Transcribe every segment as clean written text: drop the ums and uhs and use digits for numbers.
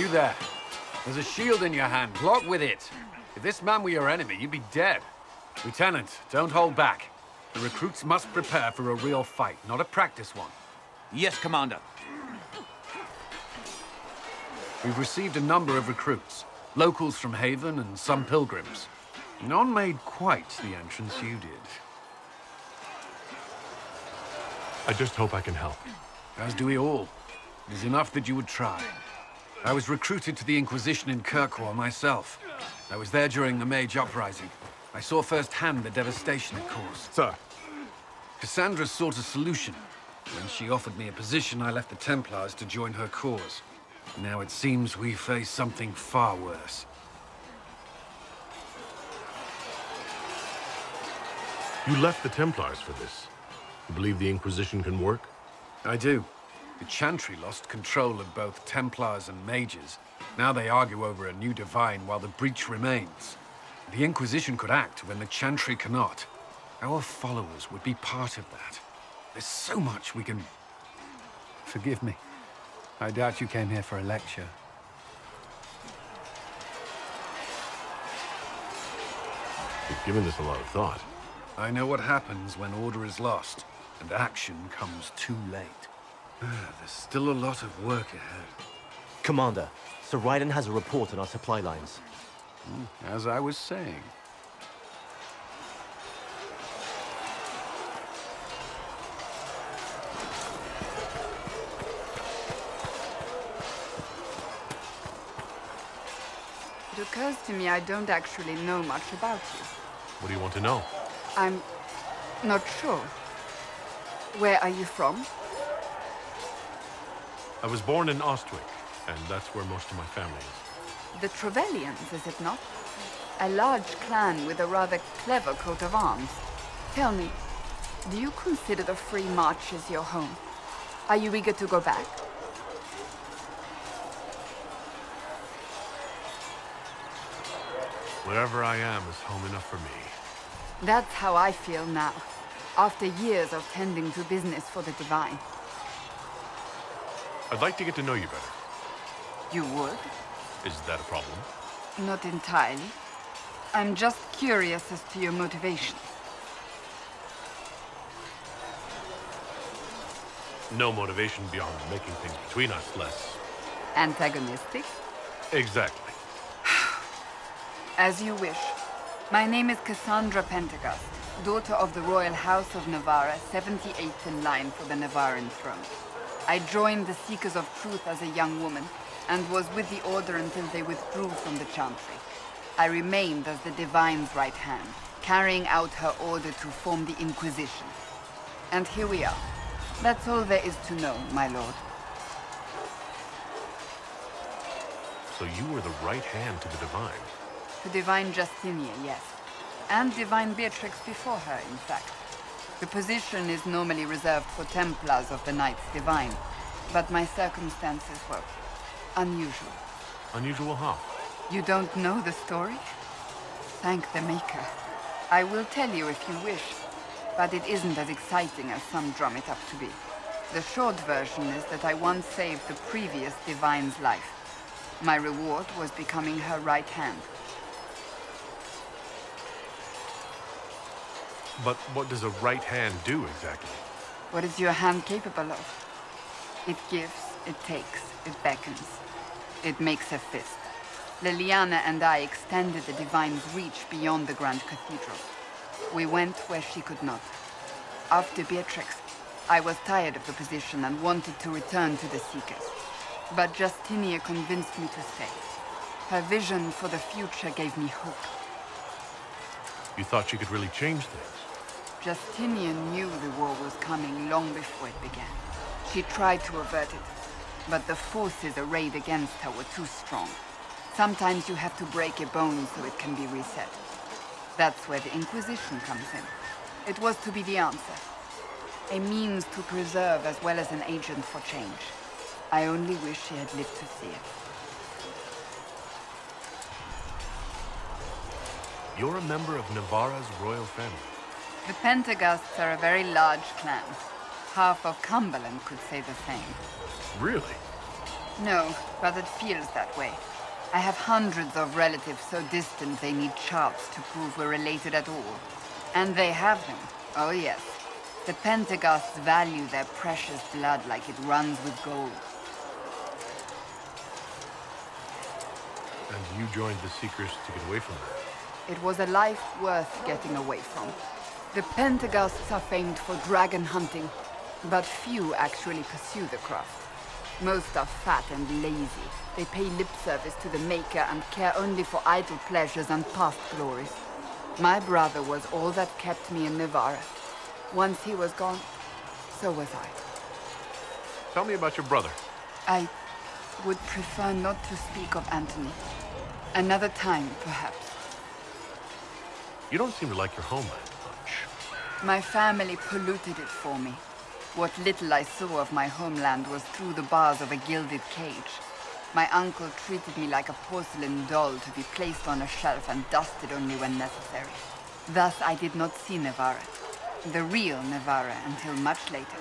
You there. There's a shield in your hand. Block with it. If this man were your enemy, you'd be dead. Lieutenant, don't hold back. The recruits must prepare for a real fight, not a practice one. Yes, Commander. We've received a number of recruits. Locals from Haven and some pilgrims. None made quite the entrance you did. I just hope I can help. As do we all. It is enough that you would try. I was recruited to the Inquisition in ᴘᴜᴇᴅᴜ myself. I was there during the Mage Uprising. I saw firsthand the devastation it caused. Sir. Cassandra sought a solution. When she offered me a position, I left the Templars to join her cause. Now it seems we face something far worse. You left the Templars for this. You believe the Inquisition can work? I do. The Chantry lost control of both Templars and Mages. Now they argue over a new divine while the breach remains. The Inquisition could act when the Chantry cannot. Our followers would be part of that. There's so much we can... Forgive me. I doubt you came here for a lecture. You've given this a lot of thought. I know what happens when order is lost, and action comes too late. There's still a lot of work ahead. Commander, Sir Raiden has a report on our supply lines. As I was saying. It occurs to me I don't actually know much about you. What do you want to know? I'm not sure. Where are you from? I was born in Ostwick, and that's where most of my family is. The Trevelyan's, is it not? A large clan with a rather clever coat of arms. Tell me, do you consider the Free Marches your home? Are you eager to go back? Wherever I am is home enough for me. That's how I feel now, after years of tending to business for the Divine. I'd like to get to know you better. You would? Is that a problem? Not entirely. I'm just curious as to your motivation. No motivation beyond making things between us less... Antagonistic? Exactly. As you wish. My name is Cassandra Pentecost, daughter of the Royal House of Navarra, 78th in line for the Navarran throne. I joined the Seekers of Truth as a young woman, and was with the Order until they withdrew from the Chantry. I remained as the Divine's right hand, carrying out her order to form the Inquisition. And here we are. That's all there is to know, my lord. So you were the right hand to the Divine? To Divine Justinia, yes. And Divine Beatrix before her, in fact. The position is normally reserved for Templars of the Knights Divine, but my circumstances were unusual. Unusual how? You don't know the story? Thank the Maker. I will tell you if you wish, but it isn't as exciting as some drum it up to be. The short version is that I once saved the previous Divine's life. My reward was becoming her right hand. But what does a right hand do exactly? What is your hand capable of? It gives, it takes, it beckons. It makes a fist. Liliana and I extended the Divine's reach beyond the Grand Cathedral. We went where she could not. After Beatrix, I was tired of the position and wanted to return to the Seekers. But Justinia convinced me to stay. Her vision for the future gave me hope. You thought you could really change things? Justinian knew the war was coming long before it began. She tried to avert it, but the forces arrayed against her were too strong. Sometimes you have to break a bone so it can be reset. That's where the Inquisition comes in. It was to be the answer. A means to preserve as well as an agent for change. I only wish she had lived to see it. You're a member of Navarra's royal family. The Pentecosts are a very large clan. Half of Cumberland could say the same. Really? No, but it feels that way. I have hundreds of relatives so distant they need charts to prove we're related at all. And they have them. Oh yes. The Pentaghasts value their precious blood like it runs with gold. And you joined the Seekers to get away from that? It was a life worth getting away from. The Pentaghasts are famed for dragon hunting, but few actually pursue the craft. Most are fat and lazy. They pay lip service to the Maker and care only for idle pleasures and past glories. My brother was all that kept me in Navarra. Once he was gone, so was I. Tell me about your brother. I would prefer not to speak of Anthony. Another time, perhaps. You don't seem to like your homeland much. My family polluted it for me. What little I saw of my homeland was through the bars of a gilded cage. My uncle treated me like a porcelain doll to be placed on a shelf and dusted only when necessary. Thus I did not see Navarra, the real Navarra, until much later.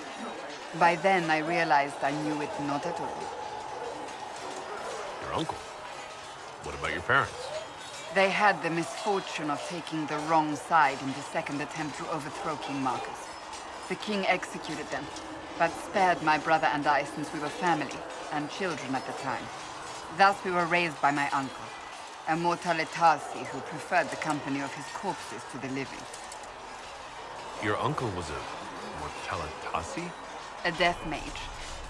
By then I realized I knew it not at all. Your uncle? What about your parents? They had the misfortune of taking the wrong side in the second attempt to overthrow King Marcus. The king executed them, but spared my brother and I since we were family and children at the time. Thus we were raised by my uncle, a mortalitasi who preferred the company of his corpses to the living. Your uncle was a mortalitasi? A death mage.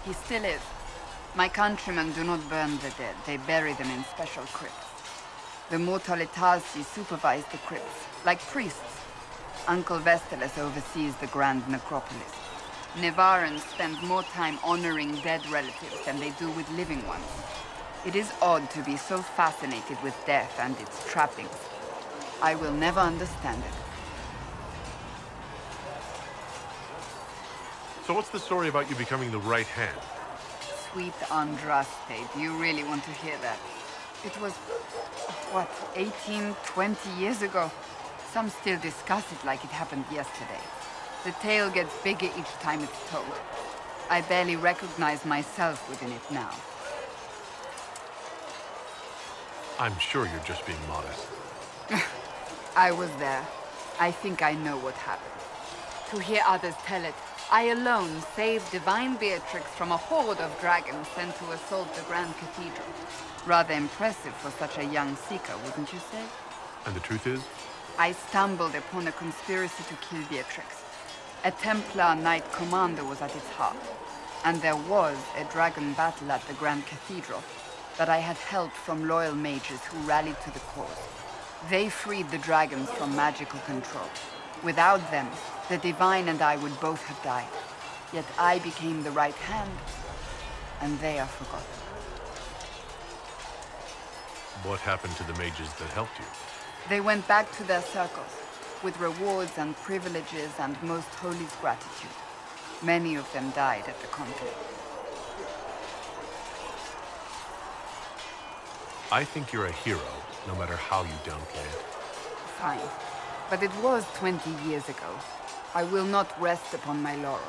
He still is. My countrymen do not burn the dead, they bury them in special crypts. The mortalitasi supervise the crypts, like priests. Uncle Vestalis oversees the grand necropolis. Navarrans spend more time honoring dead relatives than they do with living ones. It is odd to be so fascinated with death and its trappings. I will never understand it. So what's the story about you becoming the right hand? Sweet Andraste, do you really want to hear that? It was, what, 18, 20 years ago? Some still discuss it like it happened yesterday. The tale gets bigger each time it's told. I barely recognize myself within it now. I'm sure you're just being modest. I was there. I think I know what happened. To hear others tell it, I alone saved divine Beatrix from a horde of dragons sent to assault the Grand Cathedral. Rather impressive for such a young seeker, wouldn't you say? And the truth is? I stumbled upon a conspiracy to kill Beatrix. A Templar Knight Commander was at its heart, and there was a dragon battle at the Grand Cathedral, but I had help from loyal mages who rallied to the cause. They freed the dragons from magical control. Without them, the Divine and I would both have died. Yet I became the right hand, and they are forgotten. What happened to the mages that helped you? They went back to their circles, with rewards and privileges and most holy's gratitude. Many of them died at the conflict. I think you're a hero, no matter how you downplay it. Fine. But it was 20 years ago. I will not rest upon my laurels.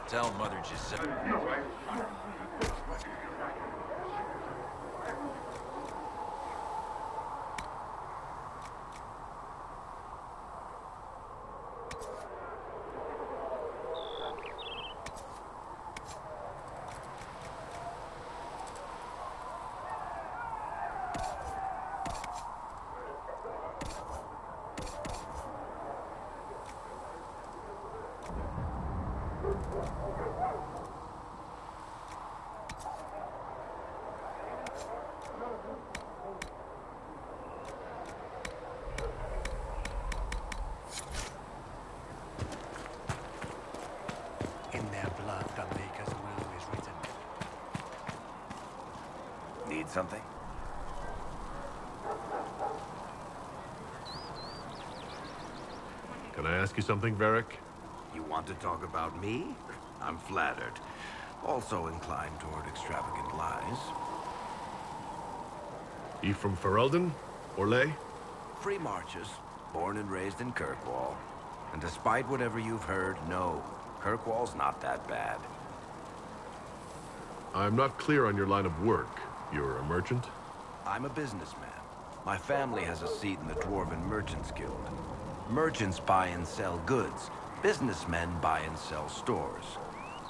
Tell Mother Giuseppe. In their blood, the Maker's will is written. Need something? Can I ask you something, Varric? You want to talk about me? I'm flattered. Also inclined toward extravagant lies. You from Ferelden? Orlais? Free marches, born and raised in Kirkwall. And despite whatever you've heard, no, Kirkwall's not that bad. I'm not clear on your line of work. You're a merchant? I'm a businessman. My family has a seat in the Dwarven Merchants Guild. Merchants buy and sell goods. Businessmen buy and sell stores.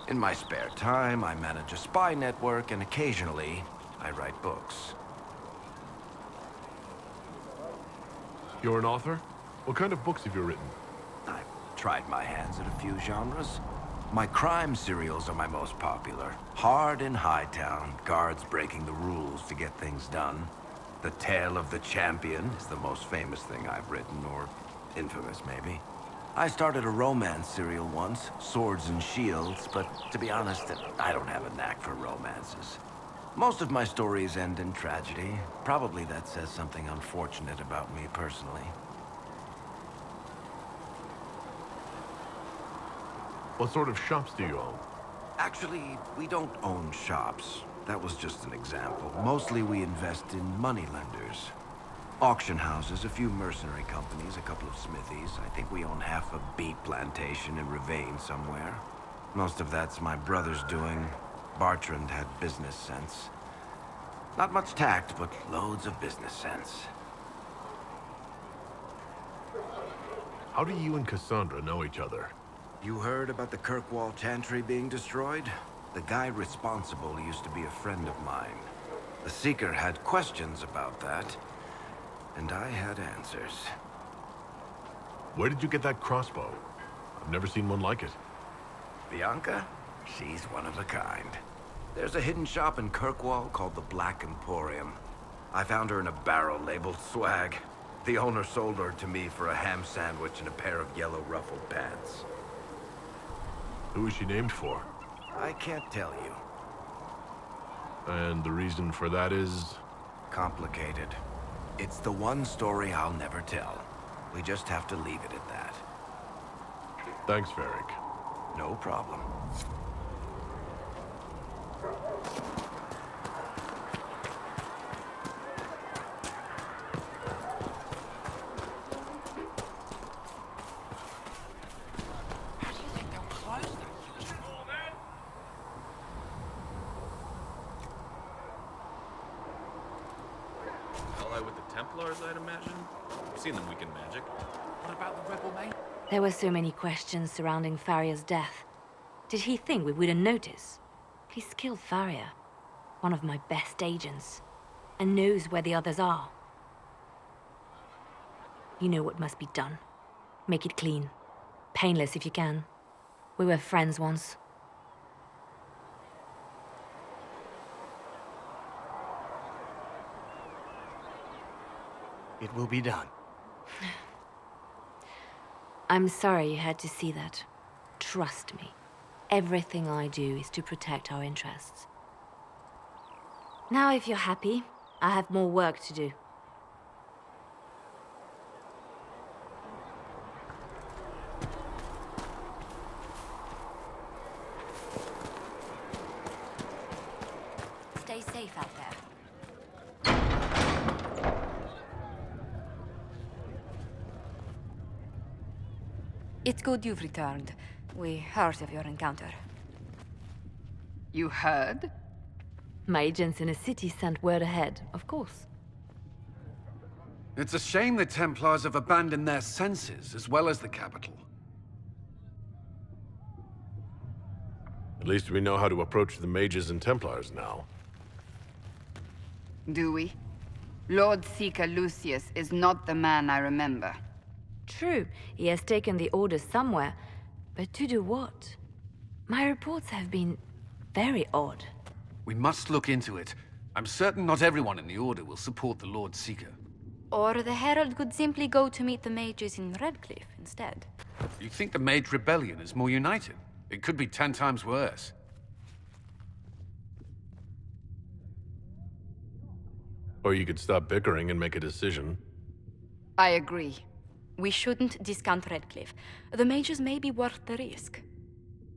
In my spare time, I manage a spy network, and occasionally, I write books. You're an author? What kind of books have you written? I've tried my hands at a few genres. My crime serials are my most popular. Hard in Hightown, guards breaking the rules to get things done. The Tale of the Champion is the most famous thing I've written, or infamous, maybe. I started a romance serial once, Swords and Shields, but to be honest, I don't have a knack for romances. Most of my stories end in tragedy. Probably that says something unfortunate about me personally. What sort of shops do you own? Actually, we don't own shops. That was just an example. Mostly we invest in moneylenders. Auction houses, a few mercenary companies, a couple of smithies. I think we own half a beet plantation in Ravane somewhere. Most of that's my brother's doing. Bartrand had business sense. Not much tact, but loads of business sense. How do you and Cassandra know each other? You heard about the Kirkwall Chantry being destroyed? The guy responsible used to be a friend of mine. The Seeker had questions about that, and I had answers. Where did you get that crossbow? I've never seen one like it. Bianca? She's one of a kind. There's a hidden shop in Kirkwall called the Black Emporium. I found her in a barrel labeled swag. The owner sold her to me for a ham sandwich and a pair of yellow ruffled pants. Who is she named for? I can't tell you. And the reason for that is? Complicated. It's the one story I'll never tell. We just have to leave it at that. Thanks, Varric. No problem. With the Templars, I'd imagine. I've seen them weaken magic. What about the rebel mate? There were so many questions surrounding Faria's death. Did he think we wouldn't notice? He's killed Faria, one of my best agents, and knows where the others are. You know what must be done. Make it clean. Painless if you can. We were friends once. It will be done. I'm sorry you had to see that. Trust me. Everything I do is to protect our interests. Now, if you're happy, I have more work to do. Stay safe out there. It's good you've returned. We heard of your encounter. You heard? My agents in a city sent word ahead, of course. It's a shame the Templars have abandoned their senses, as well as the capital. At least we know how to approach the mages and Templars now. Do we? Lord Seeker Lucius is not the man I remember. True, he has taken the orders somewhere, but to do what? My reports have been very odd. We must look into it. I'm certain not everyone in the Order will support the Lord Seeker. Or the Herald could simply go to meet the mages in Redcliffe instead. You think the Mage Rebellion is more united? It could be 10 times worse. Or you could stop bickering and make a decision. I agree. We shouldn't discount Redcliffe. The mages may be worth the risk.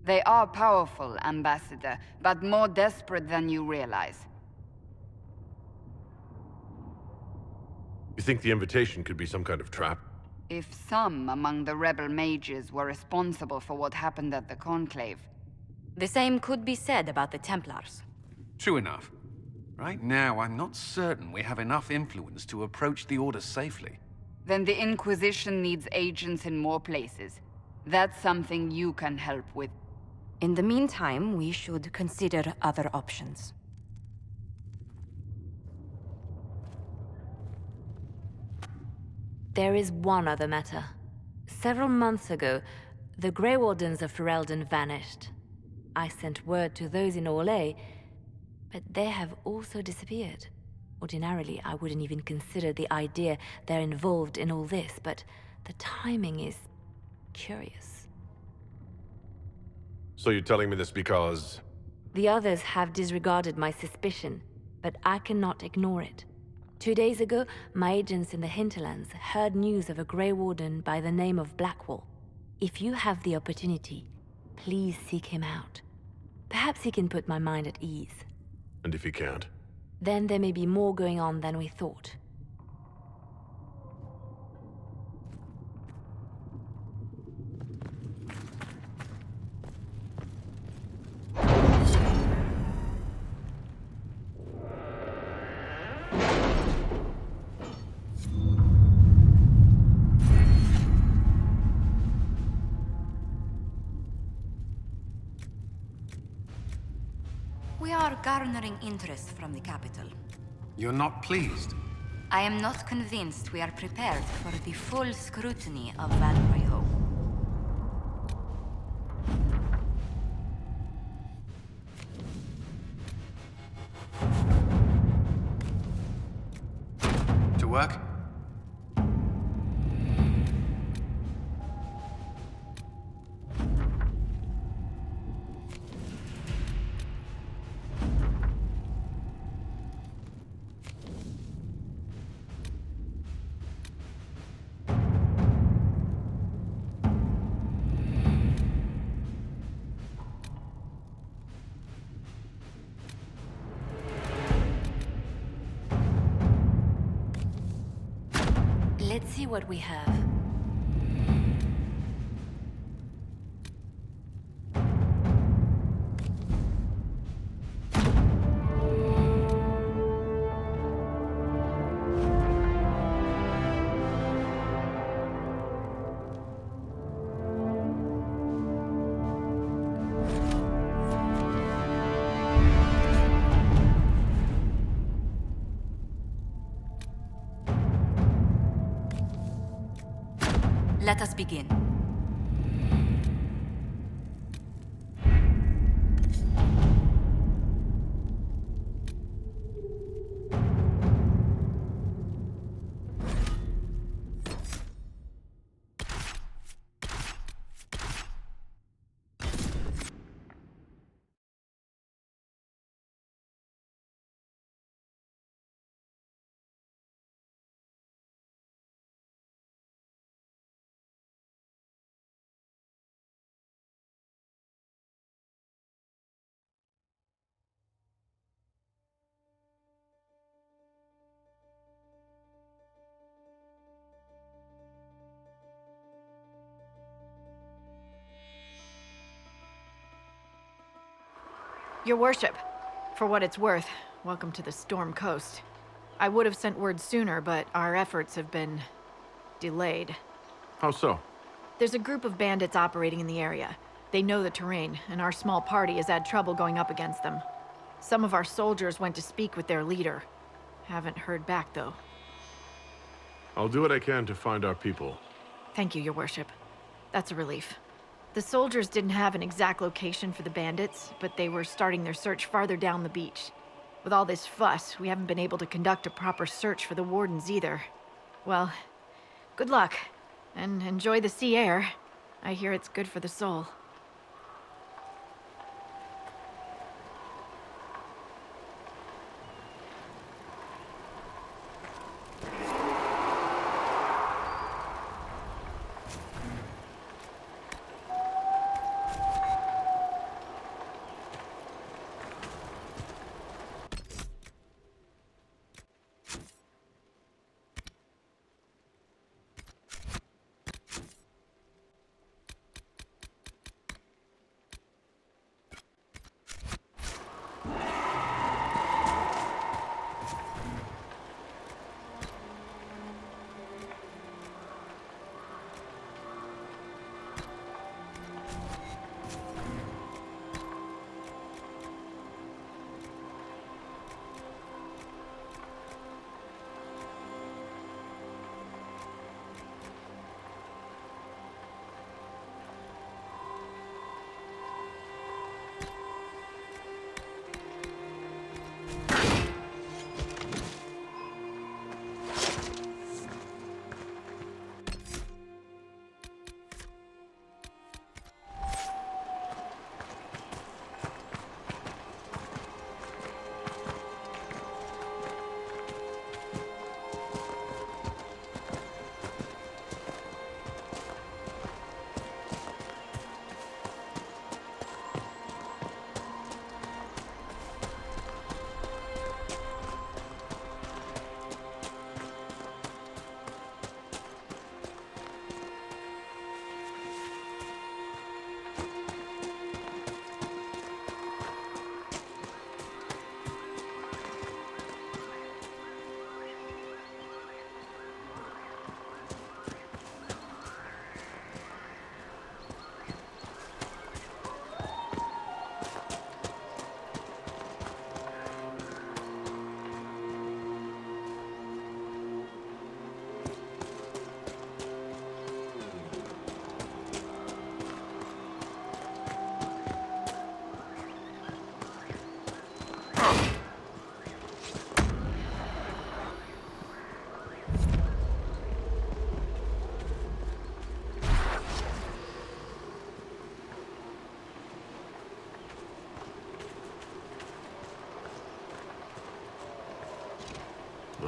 They are powerful, Ambassador, but more desperate than you realize. You think the invitation could be some kind of trap? If some among the rebel mages were responsible for what happened at the Conclave. The same could be said about the Templars. True enough. Right now, I'm not certain we have enough influence to approach the Order safely. Then the Inquisition needs agents in more places. That's something you can help with. In the meantime, we should consider other options. There is one other matter. Several months ago, the Grey Wardens of Ferelden vanished. I sent word to those in Orlais, but they have also disappeared. Ordinarily, I wouldn't even consider the idea they're involved in all this, but the timing is curious. So you're telling me this because... The others have disregarded my suspicion, but I cannot ignore it. 2 days ago, my agents in the hinterlands heard news of a Grey Warden by the name of Blackwall. If you have the opportunity, please seek him out. Perhaps he can put my mind at ease. And if he can't? Then there may be more going on than we thought. We are garnering interest from the capital. You're not pleased? I am not convinced we are prepared for the full scrutiny of Valroyo. To work? Let's see what we have. Let us begin. Your worship, for what it's worth, welcome to the Storm Coast. I would have sent word sooner, but our efforts have been delayed. How so? There's a group of bandits operating in the area. They know the terrain, and our small party has had trouble going up against them. Some of our soldiers went to speak with their leader. Haven't heard back, though. I'll do what I can to find our people. Thank you, Your Worship. That's a relief. The soldiers didn't have an exact location for the bandits, but they were starting their search farther down the beach. With all this fuss, we haven't been able to conduct a proper search for the wardens either. Well, good luck, and enjoy the sea air. I hear it's good for the soul.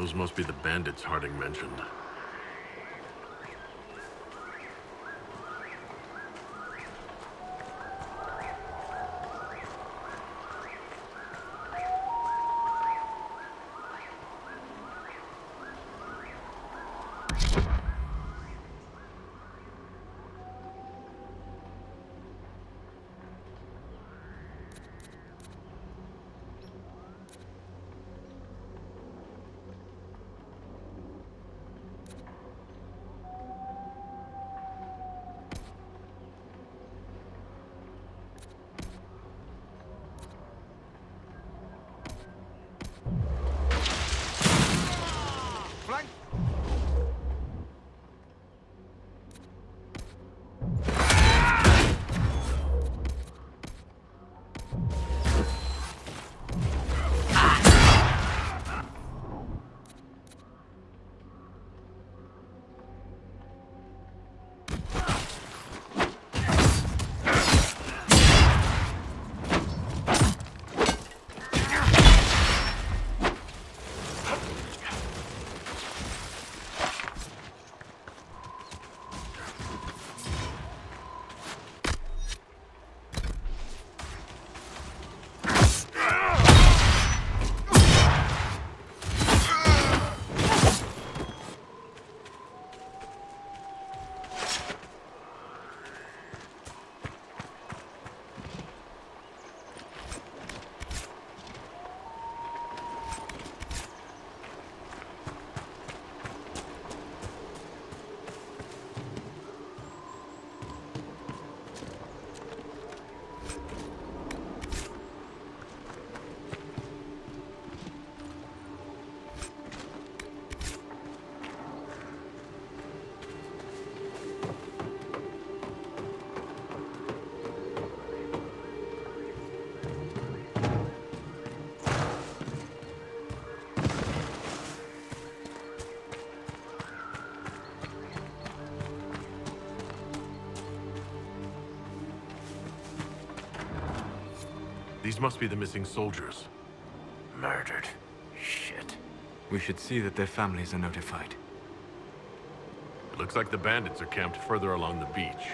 Those must be the bandits Harding mentioned. These must be the missing soldiers. Murdered. Shit. We should see that their families are notified. It looks like the bandits are camped further along the beach.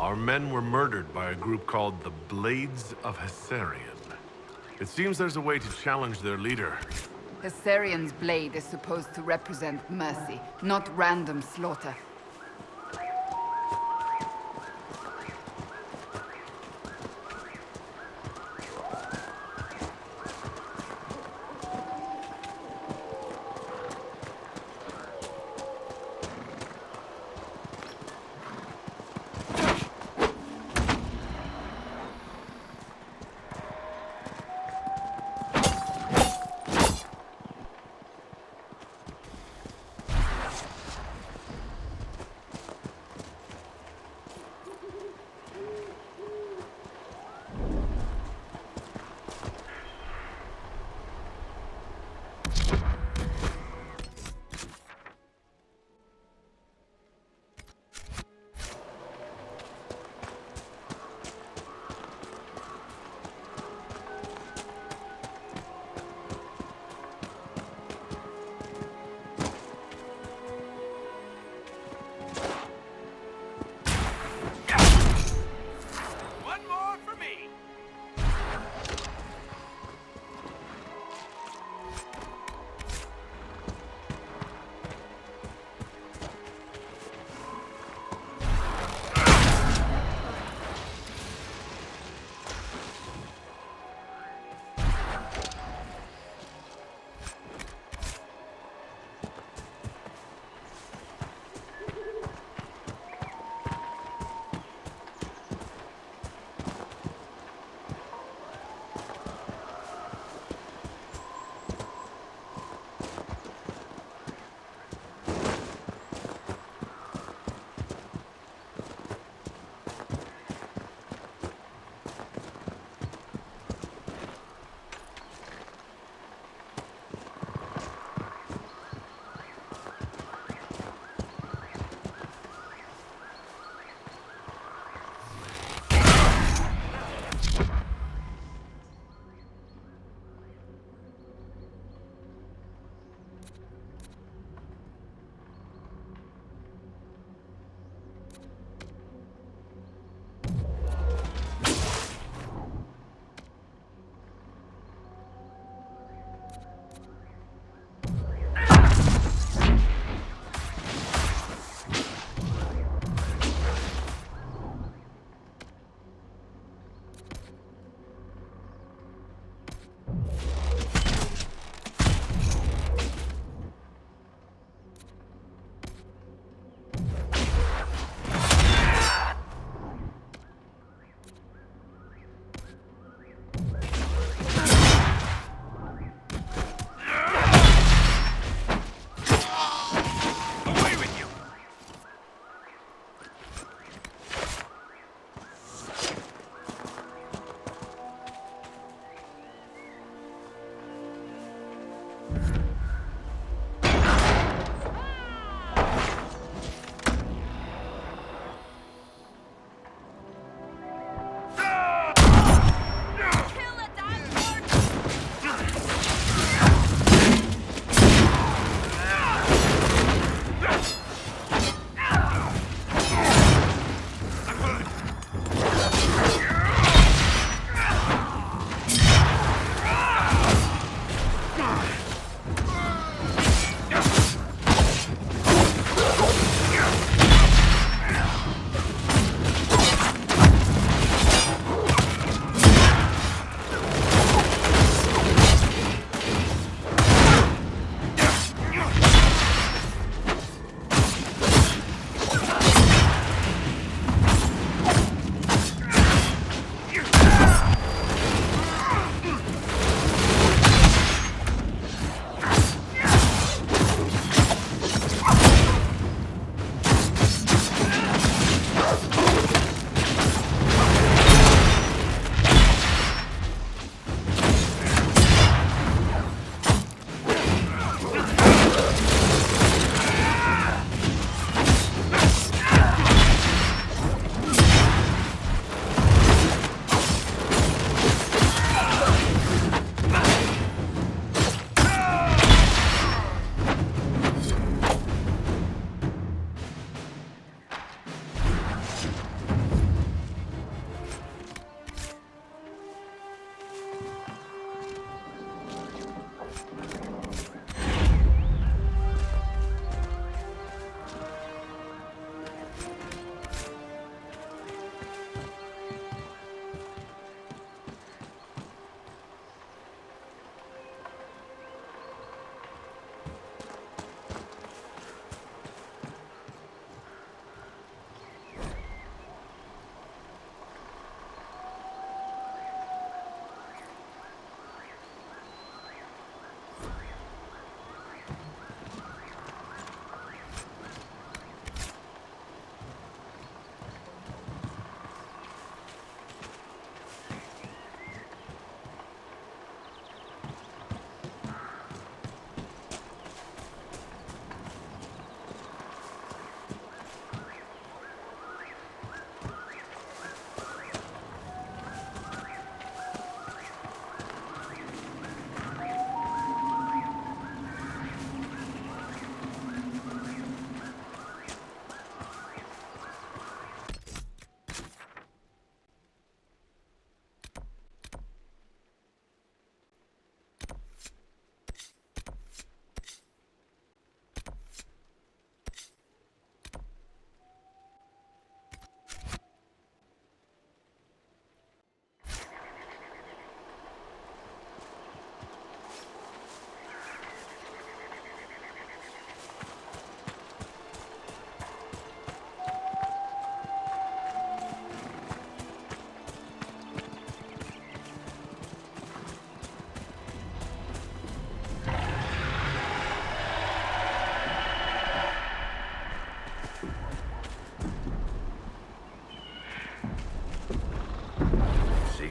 Our men were murdered by a group called the Blades of Hessarian. It seems there's a way to challenge their leader. Hessarian's blade is supposed to represent mercy, not random slaughter.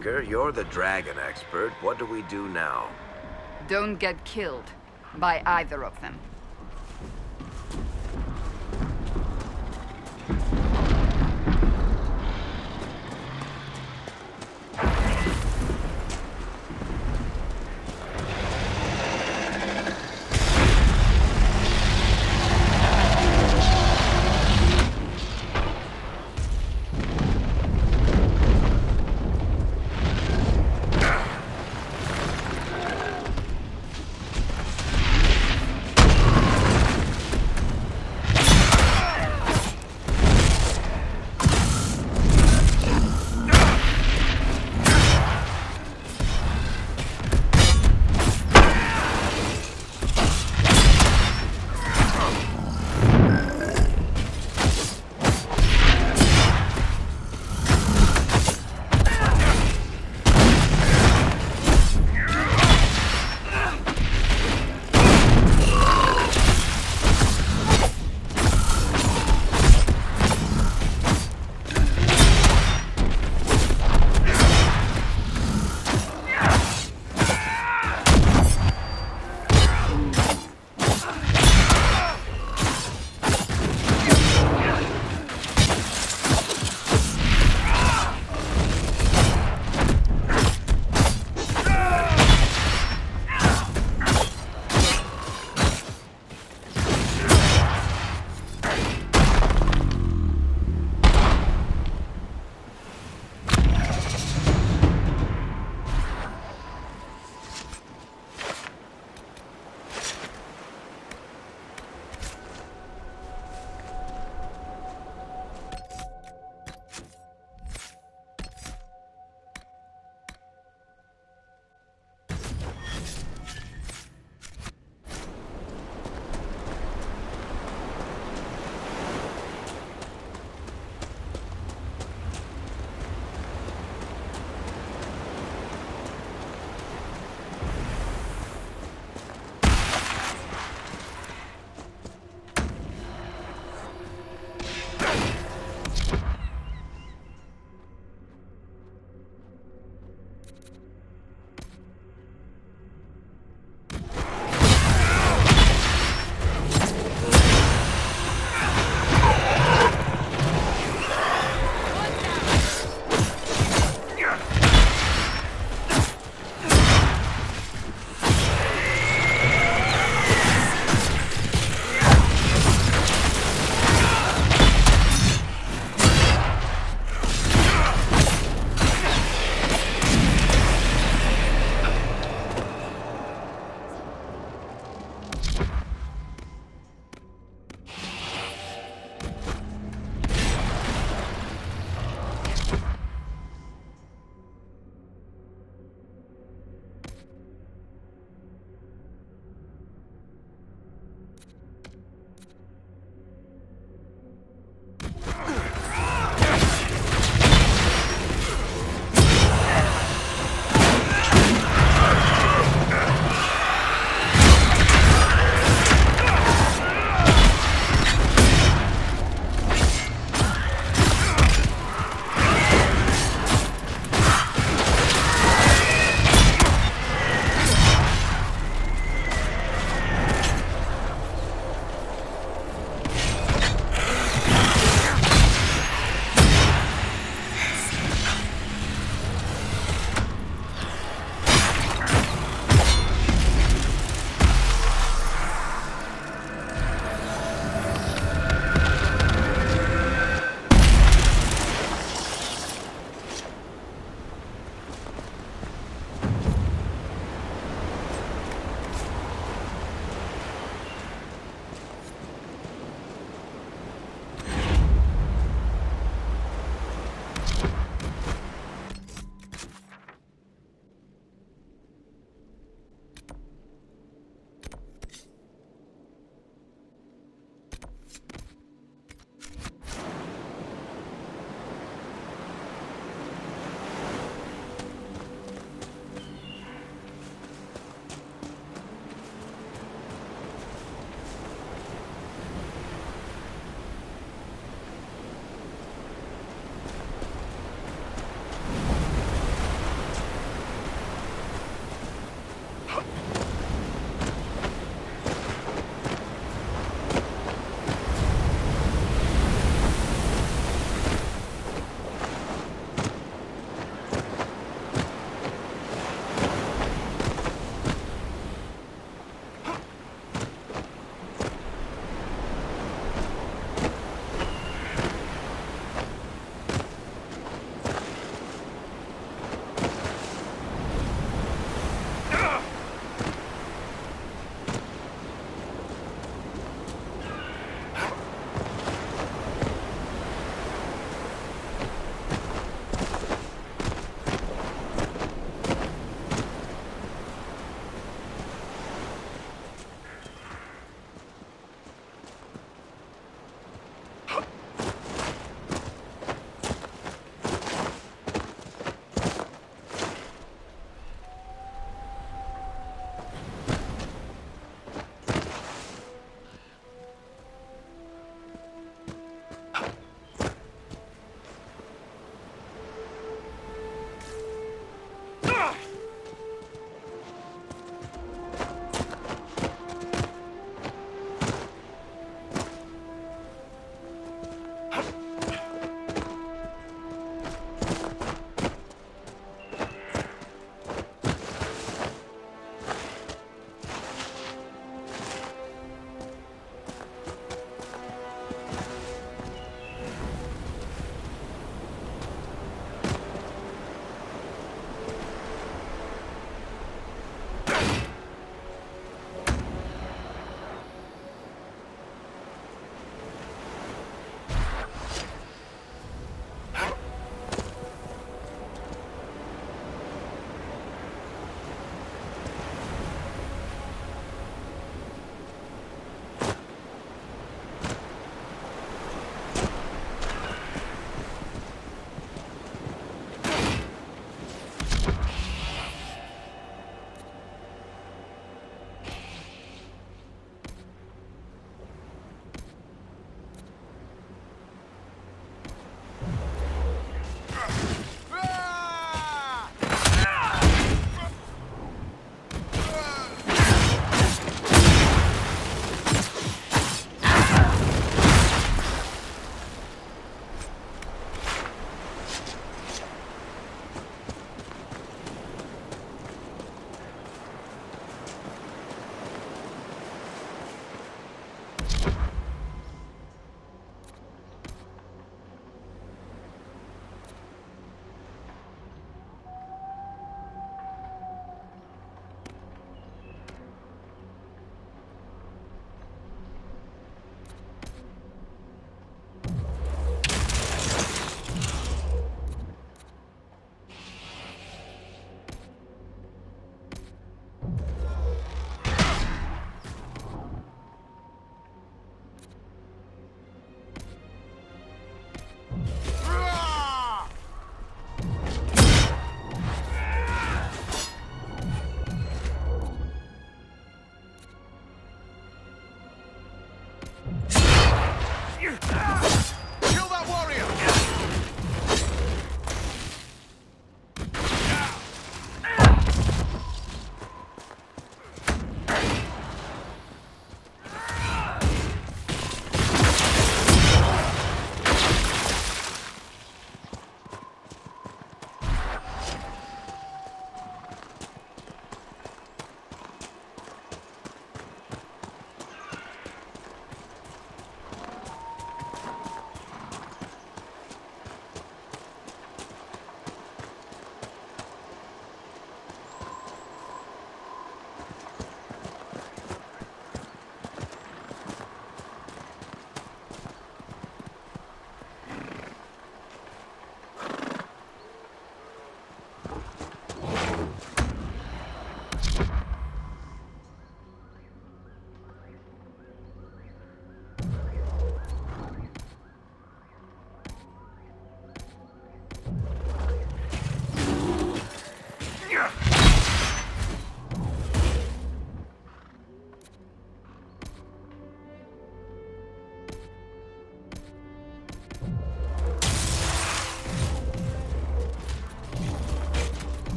Seeker. You're the dragon expert. What do we do now? Don't get killed by either of them.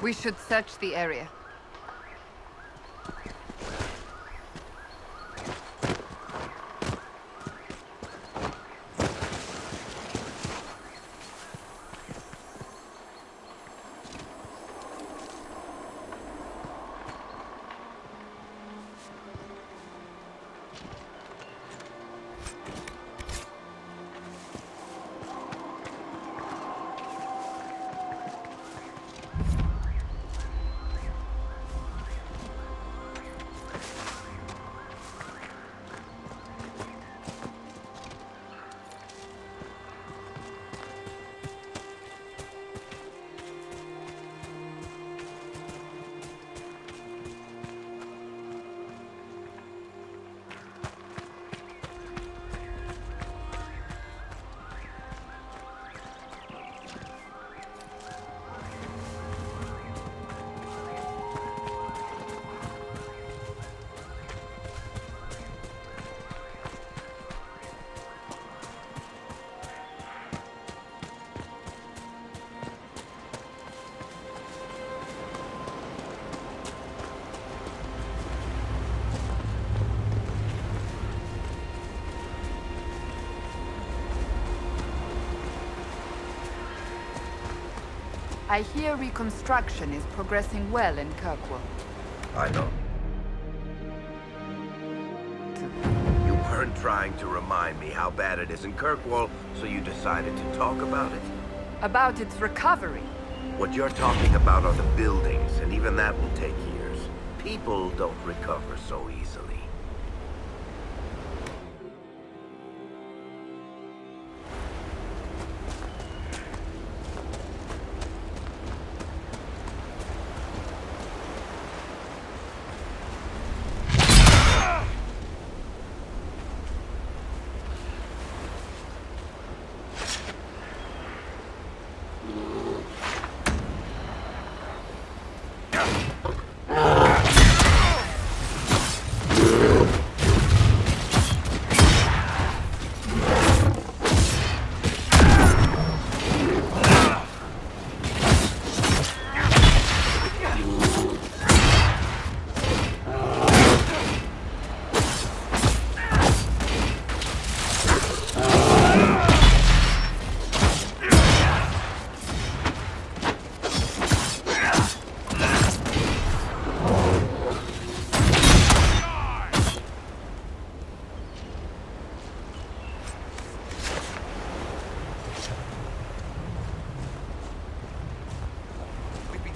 We should search the area. I hear reconstruction is progressing well in Kirkwall. I know. You weren't trying to remind me how bad it is in Kirkwall, so you decided to talk about it? About its recovery. What you're talking about are the buildings, and even that will take years. People don't recover so easily.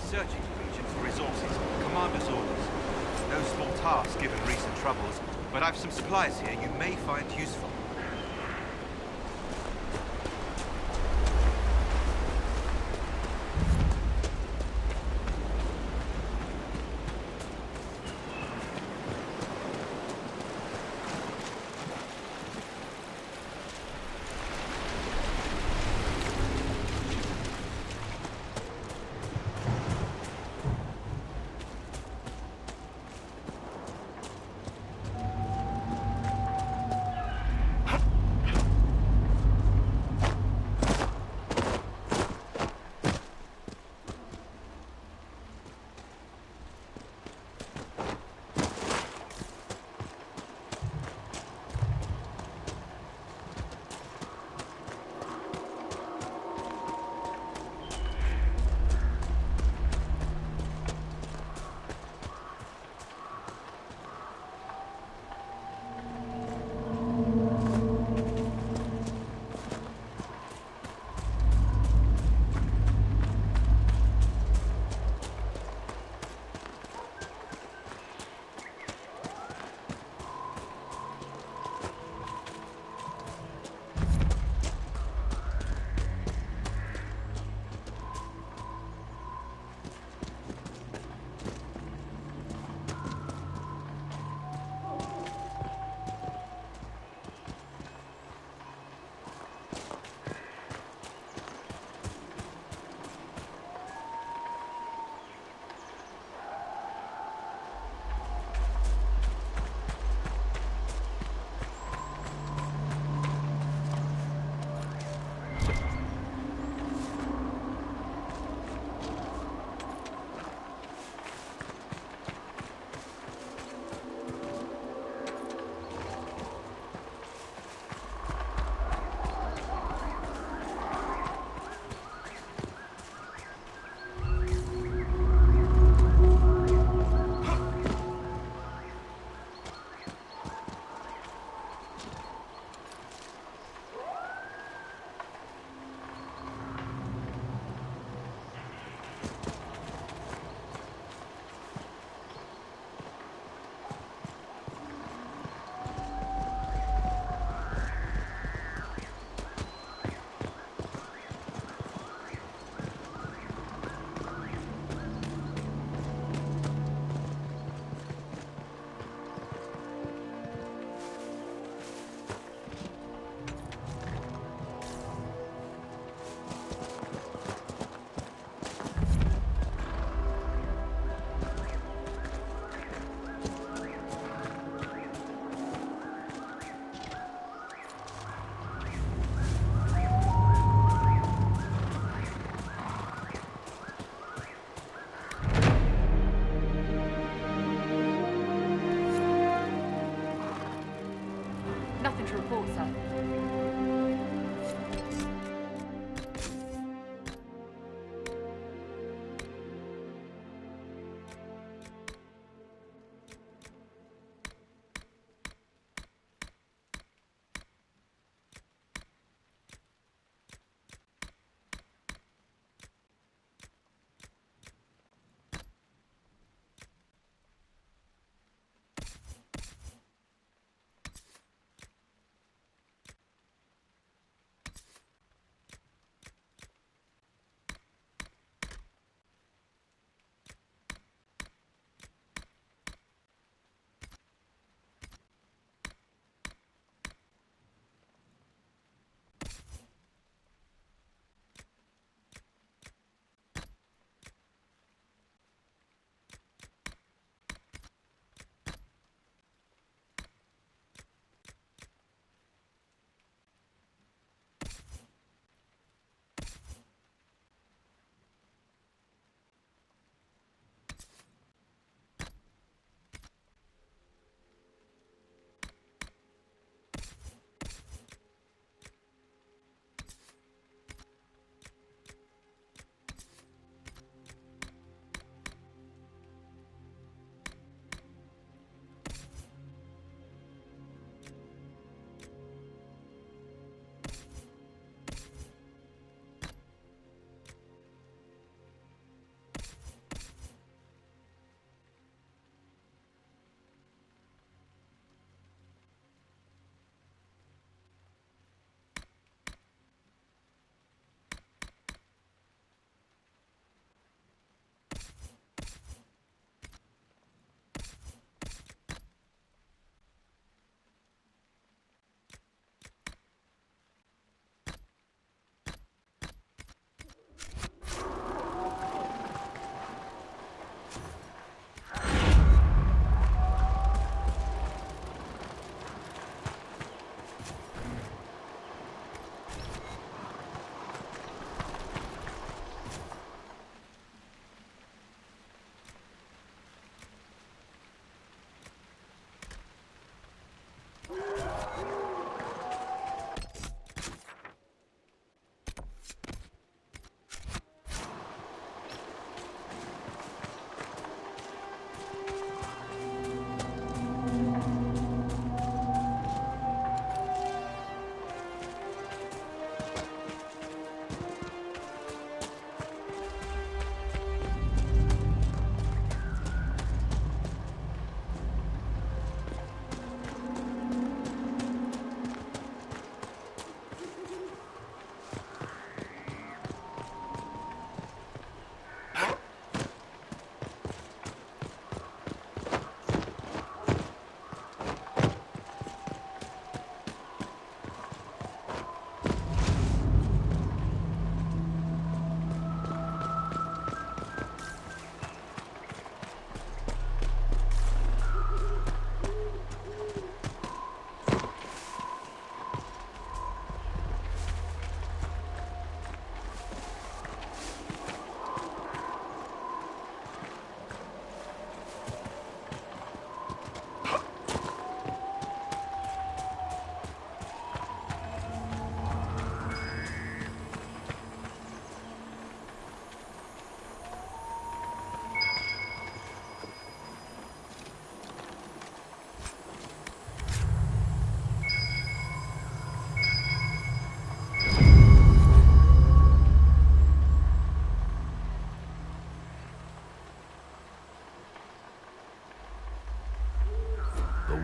Searching the region for resources. Commander's orders. No small task given recent troubles, but I've some supplies here you may find useful.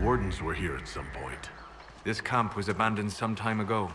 Wardens were here at some point. This camp was abandoned some time ago.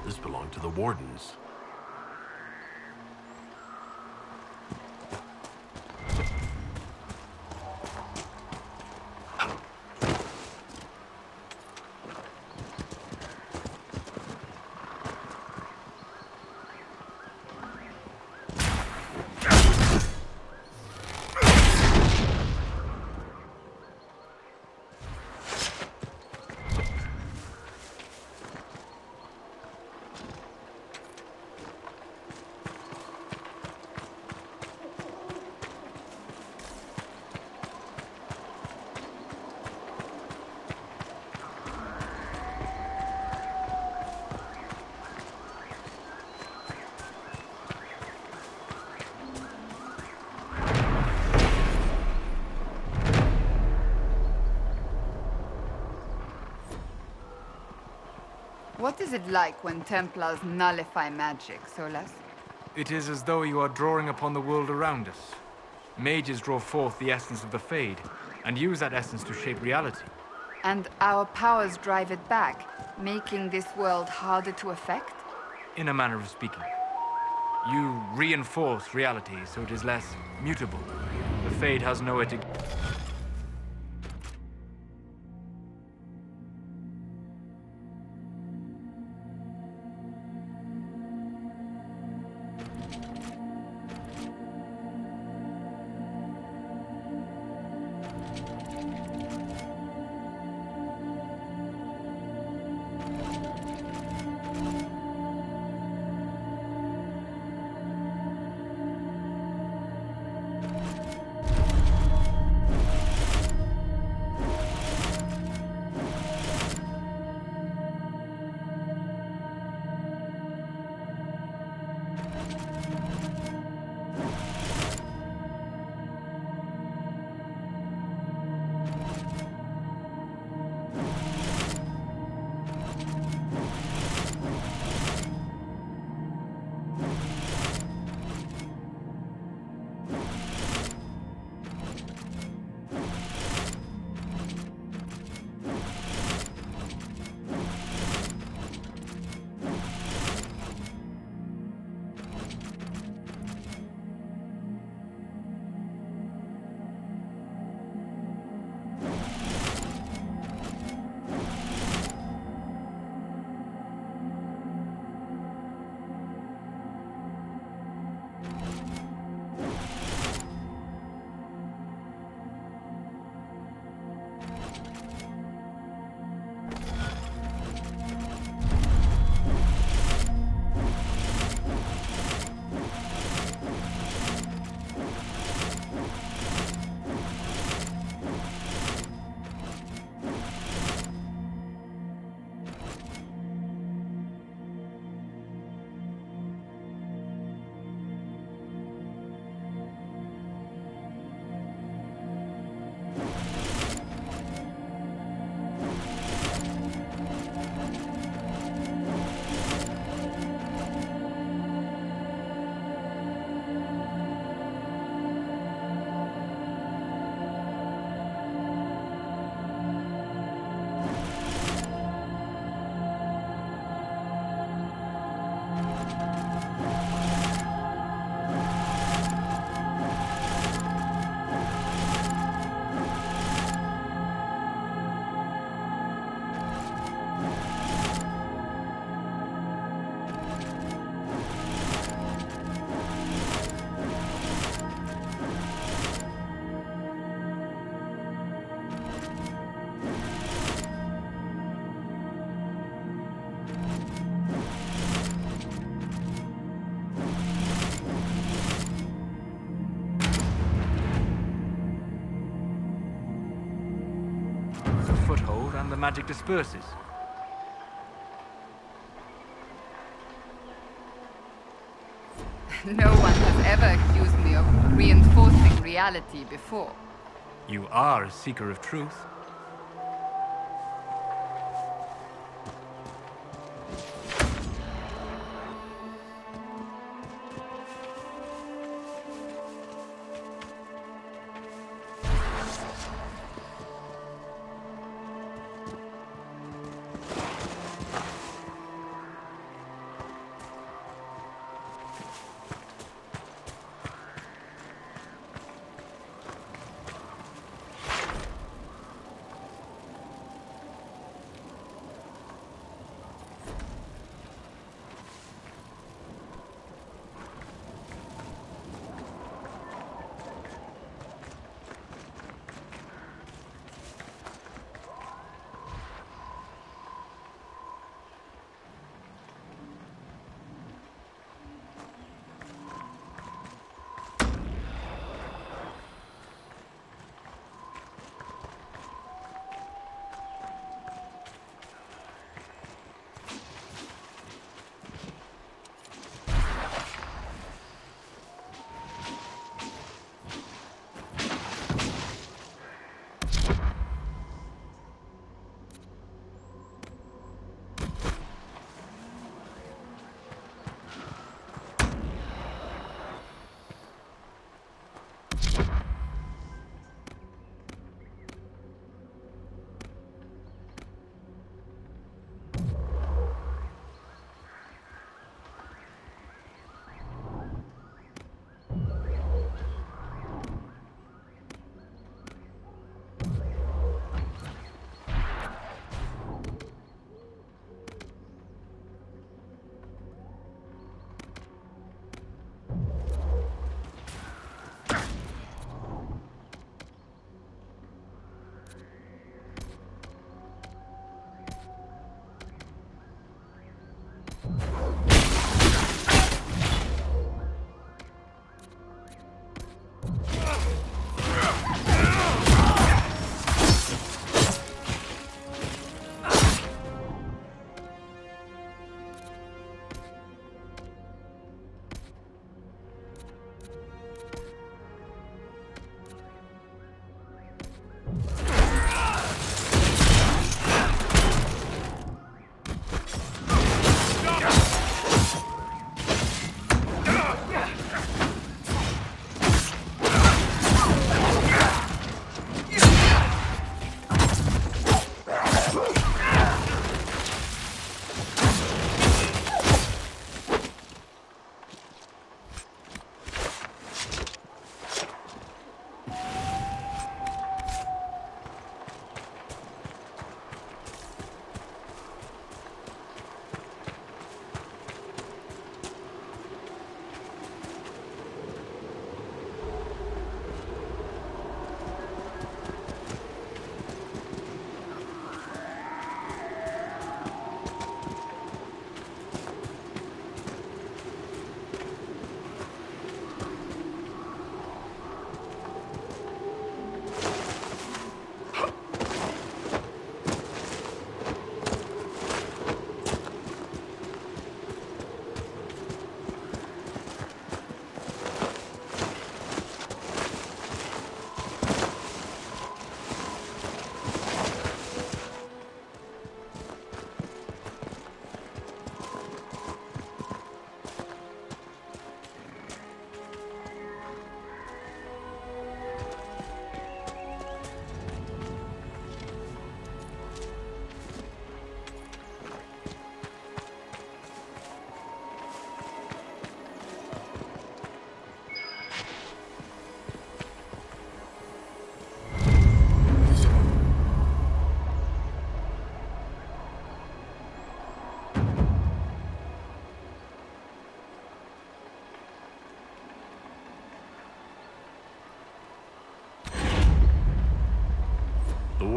This belonged to the Wardens. What is it like when Templars nullify magic, Solas? It is as though you are drawing upon the world around us. Mages draw forth the essence of the Fade, and use that essence to shape reality. And our powers drive it back, making this world harder to affect? In a manner of speaking. You reinforce reality so it is less mutable. The Fade has nowhere to... foothold and the magic disperses. No one has ever accused me of reinforcing reality before. You are a seeker of truth.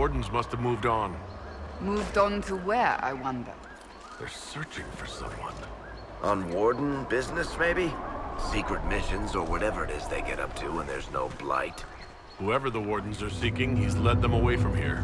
Wardens must have moved on. Moved on to where, I wonder? They're searching for someone. On Warden business, maybe? Secret missions or whatever it is they get up to when there's no blight. Whoever the Wardens are seeking, he's led them away from here.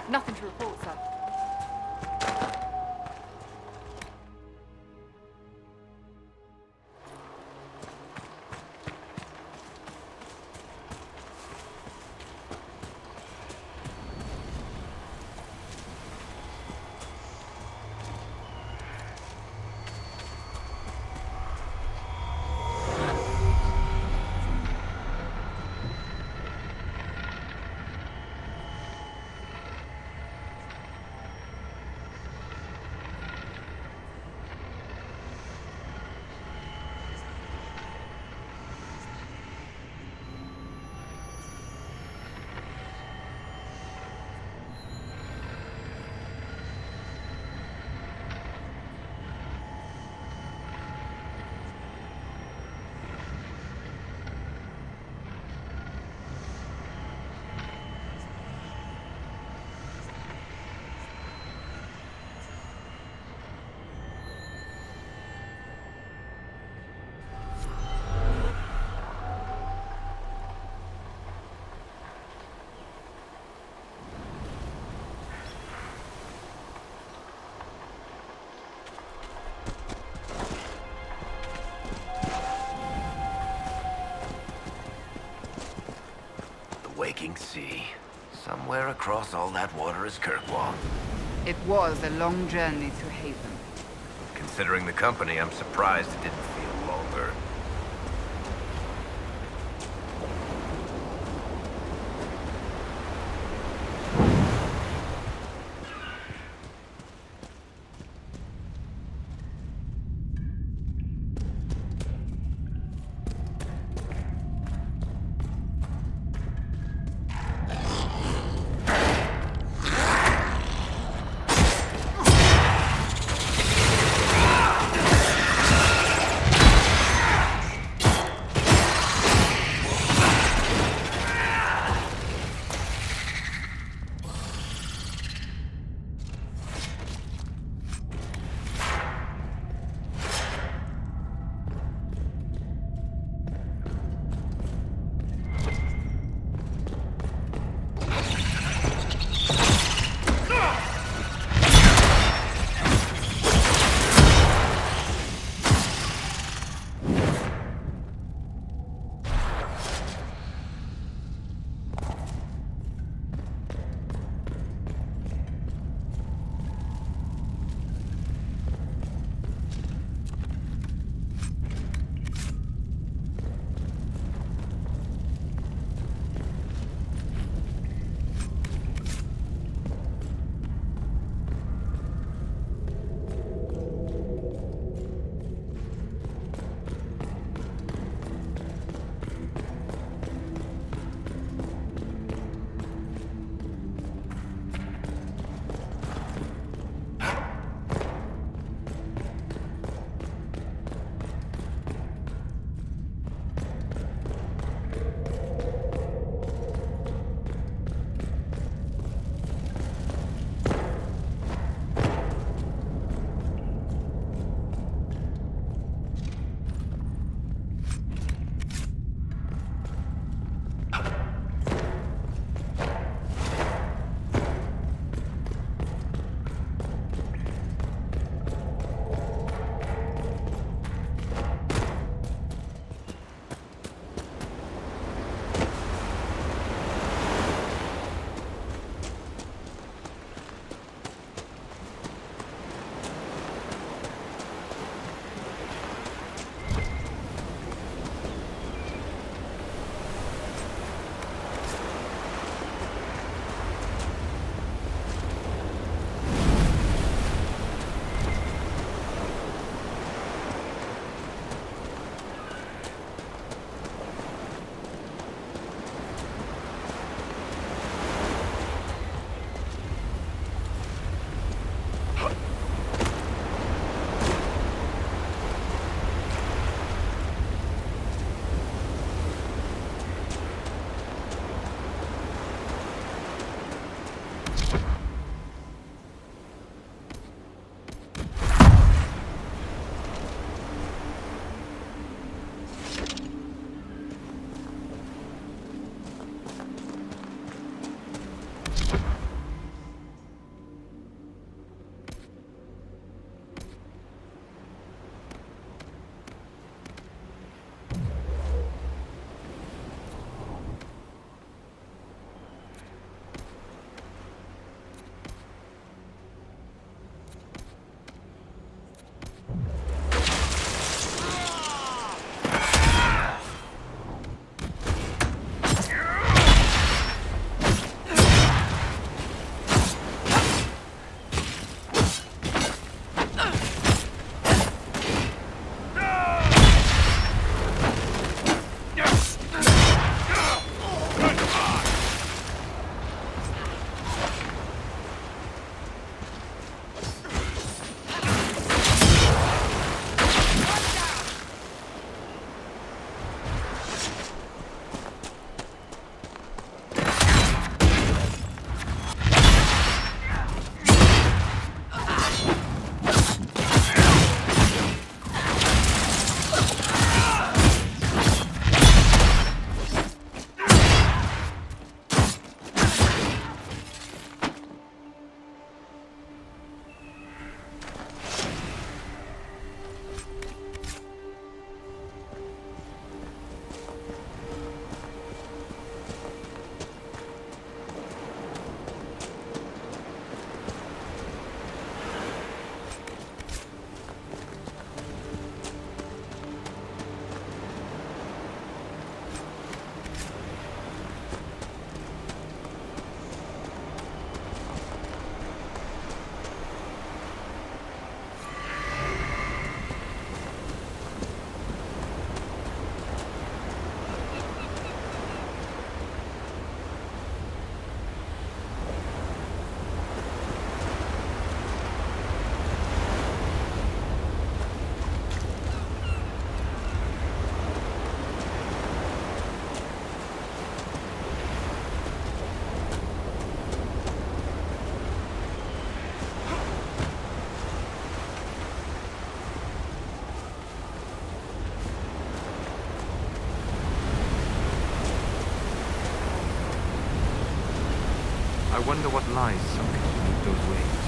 Nothing to report, sir. Waking sea. Somewhere across all that water is Kirkwall. It was a long journey to Haven. Considering the company, I'm surprised it didn't feel longer. I wonder what lies sunken beneath those waves.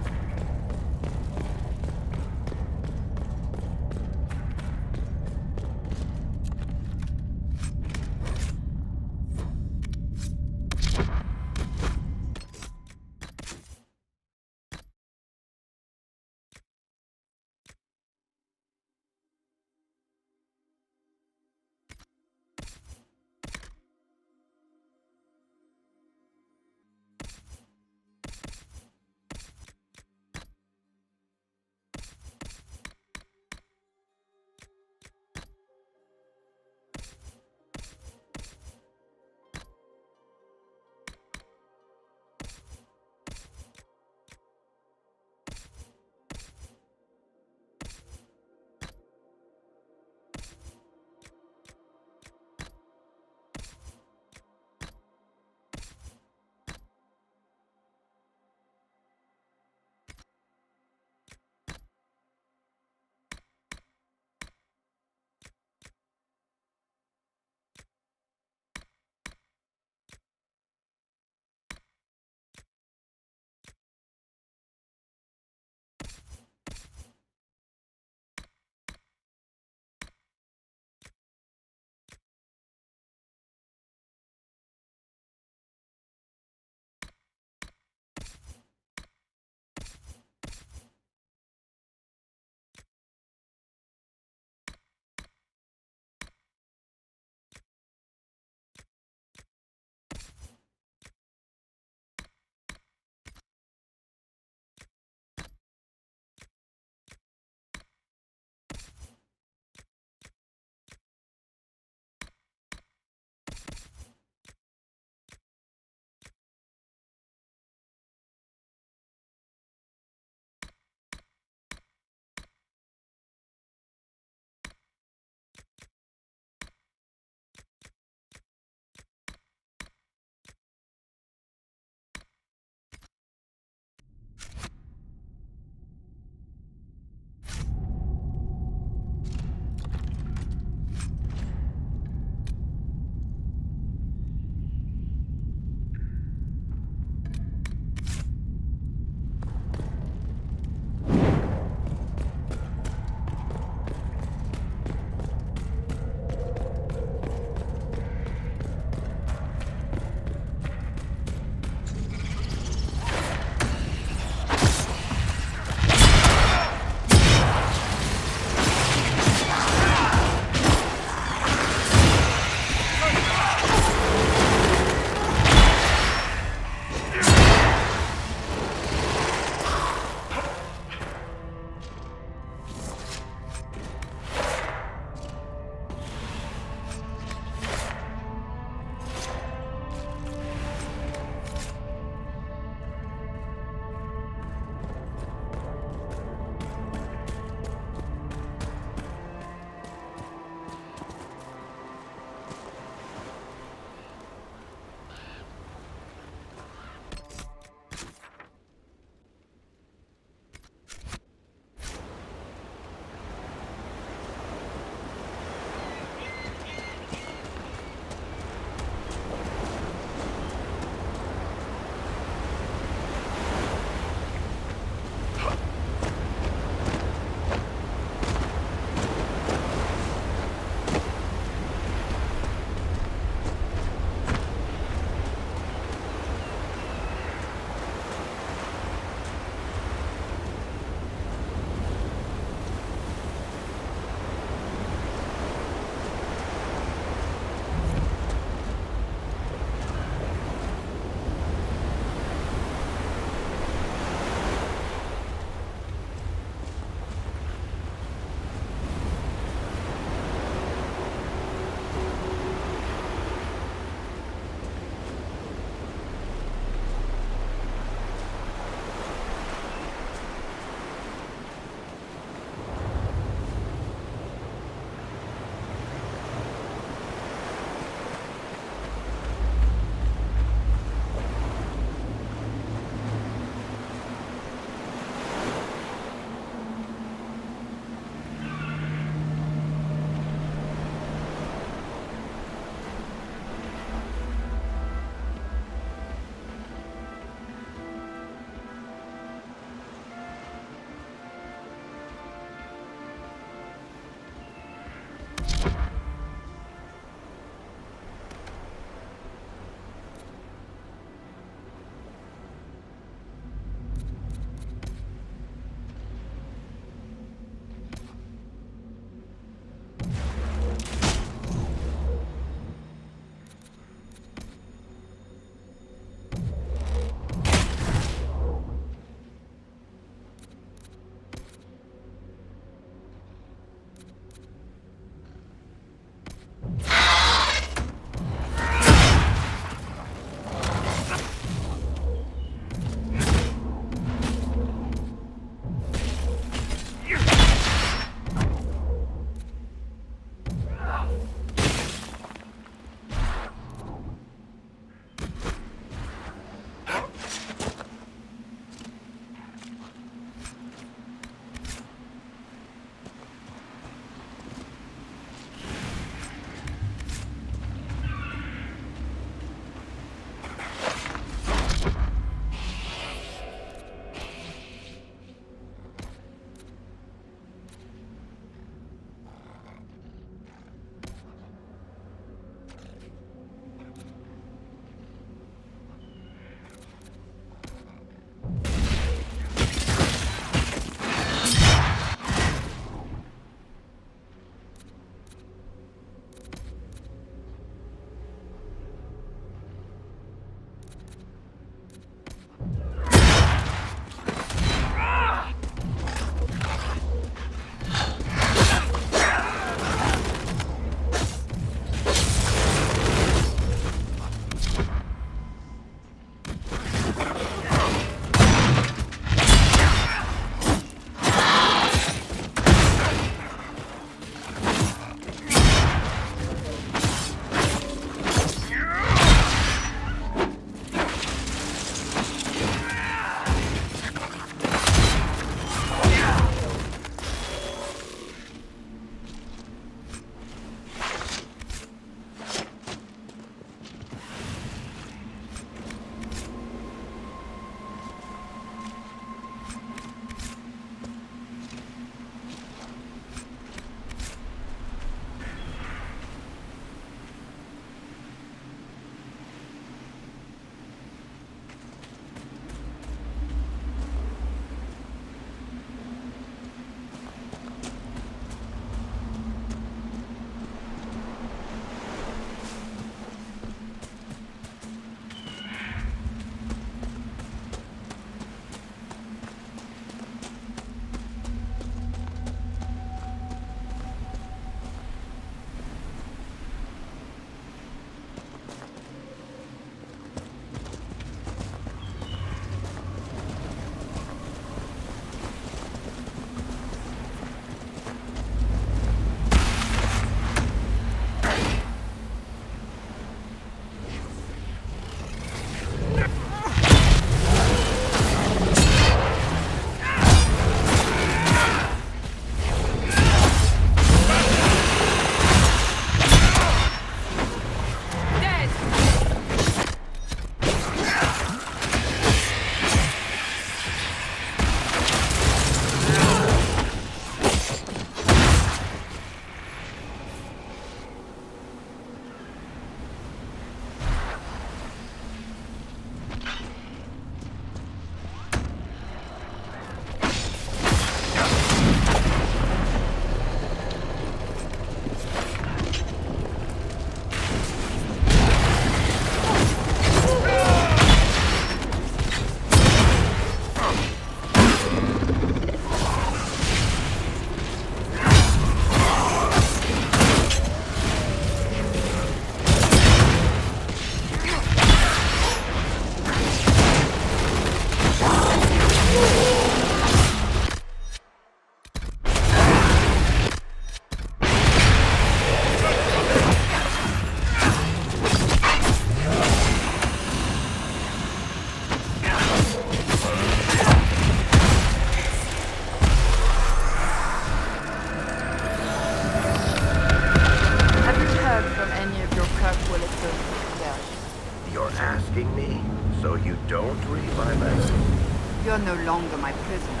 longer my prisoner,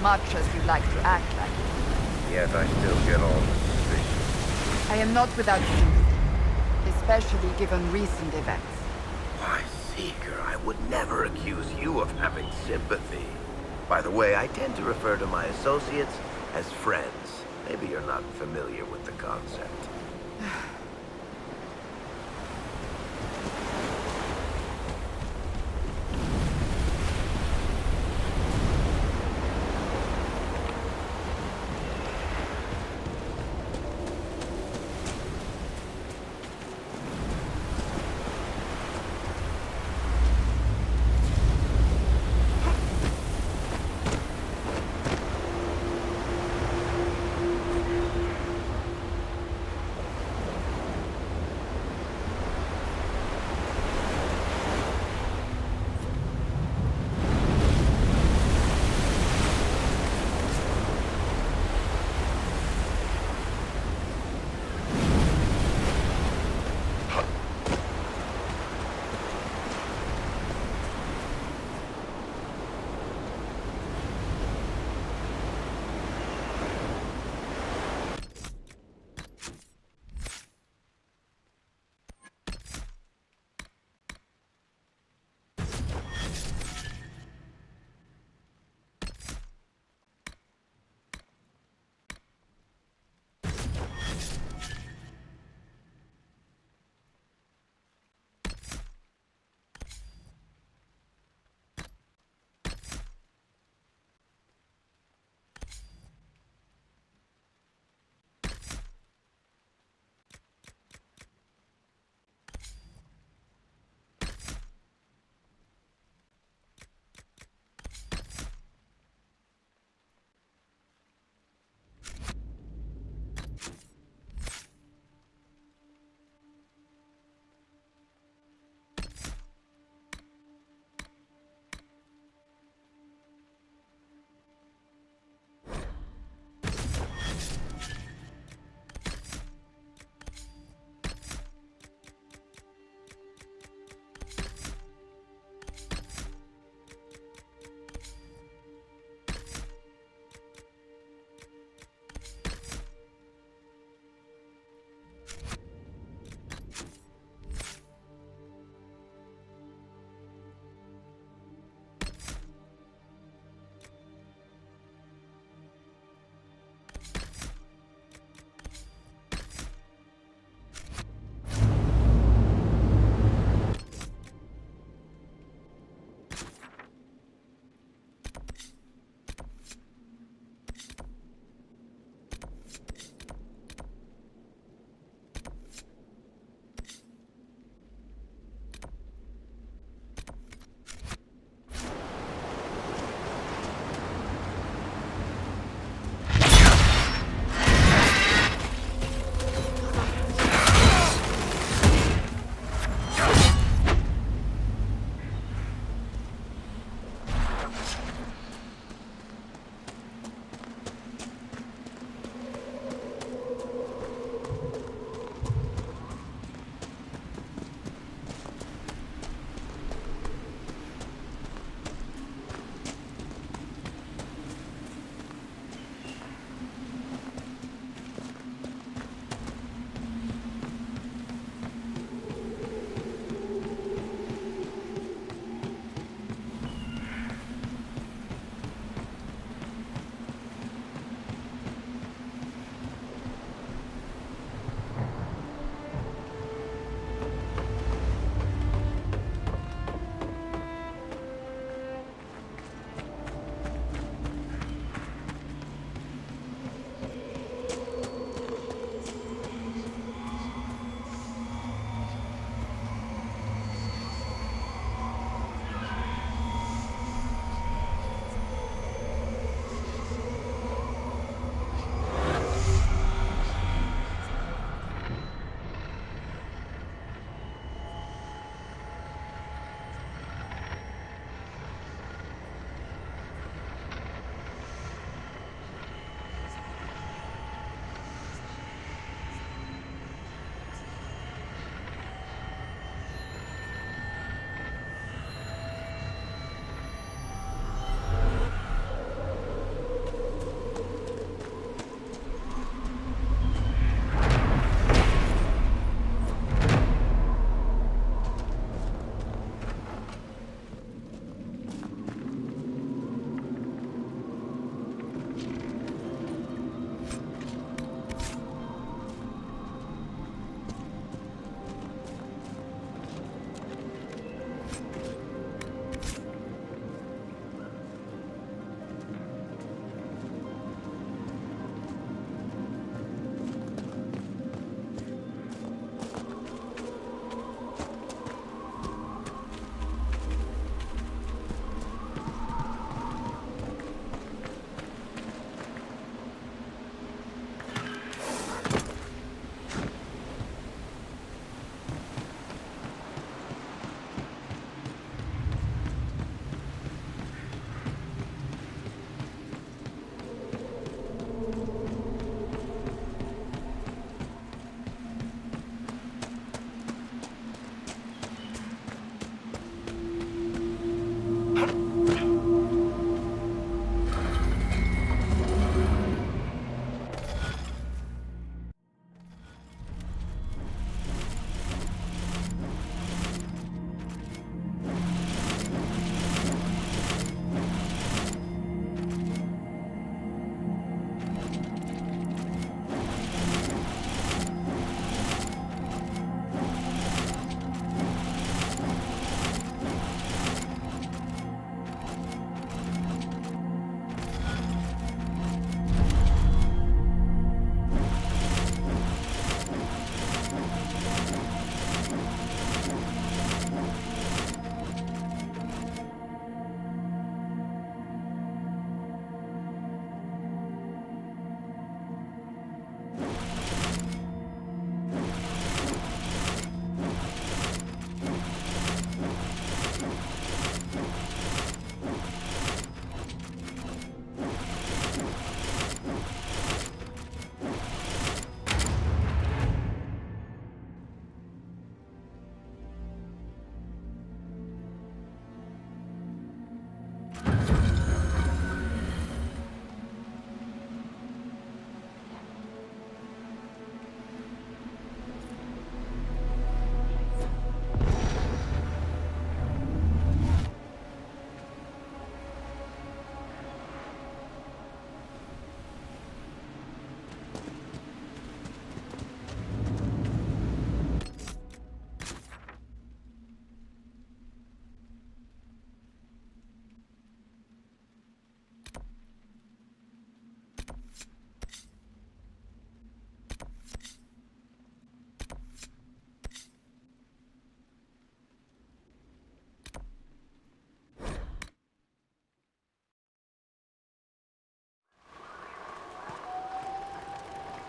much as you like to act like it. Yet I still get all the suspicion. I am not without sympathy, especially given recent events. Why, Seeker, I would never accuse you of having sympathy. By the way, I tend to refer to my associates as friends. Maybe you're not familiar with the concept.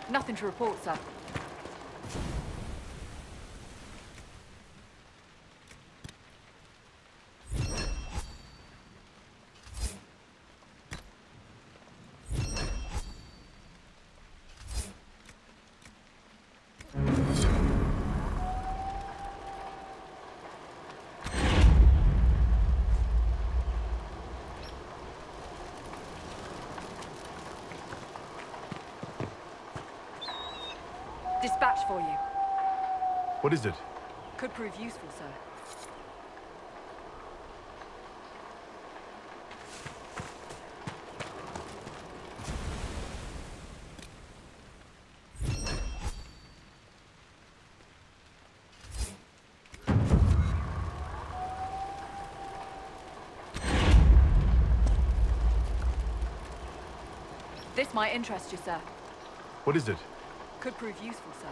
Nothing to report, sir. Dispatch for you. What is it? Could prove useful, sir. This might interest you, sir. What is it? Could prove useful, sir.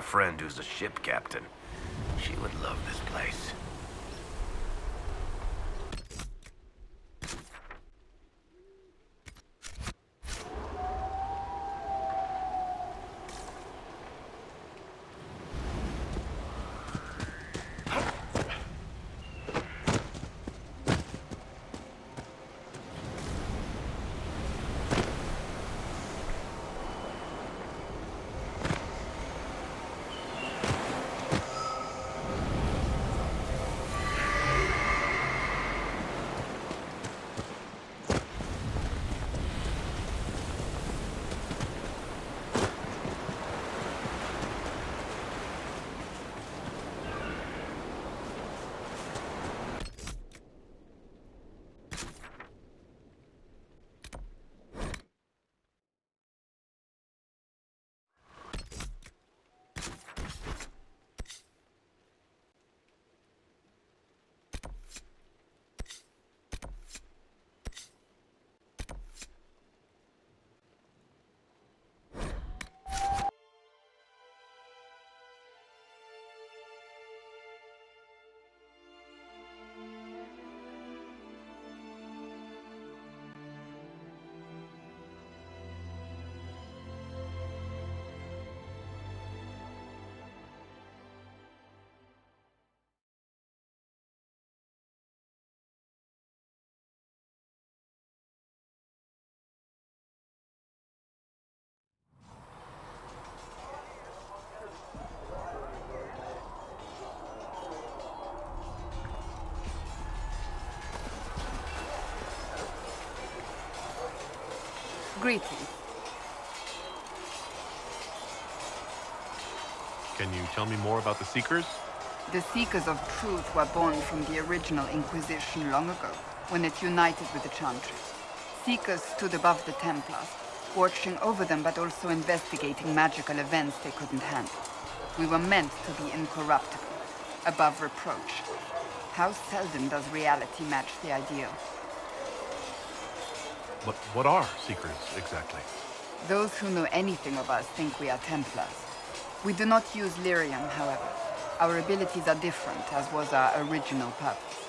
friend who's a ship captain. She would love this place. Greetings. Can you tell me more about the Seekers? The Seekers of Truth were born from the original Inquisition long ago, when it united with the Chantry. Seekers stood above the Templars, watching over them but also investigating magical events they couldn't handle. We were meant to be incorruptible, above reproach. How seldom does reality match the ideal? What are Seekers, exactly? Those who know anything of us think we are Templars. We do not use lyrium, however. Our abilities are different, as was our original purpose.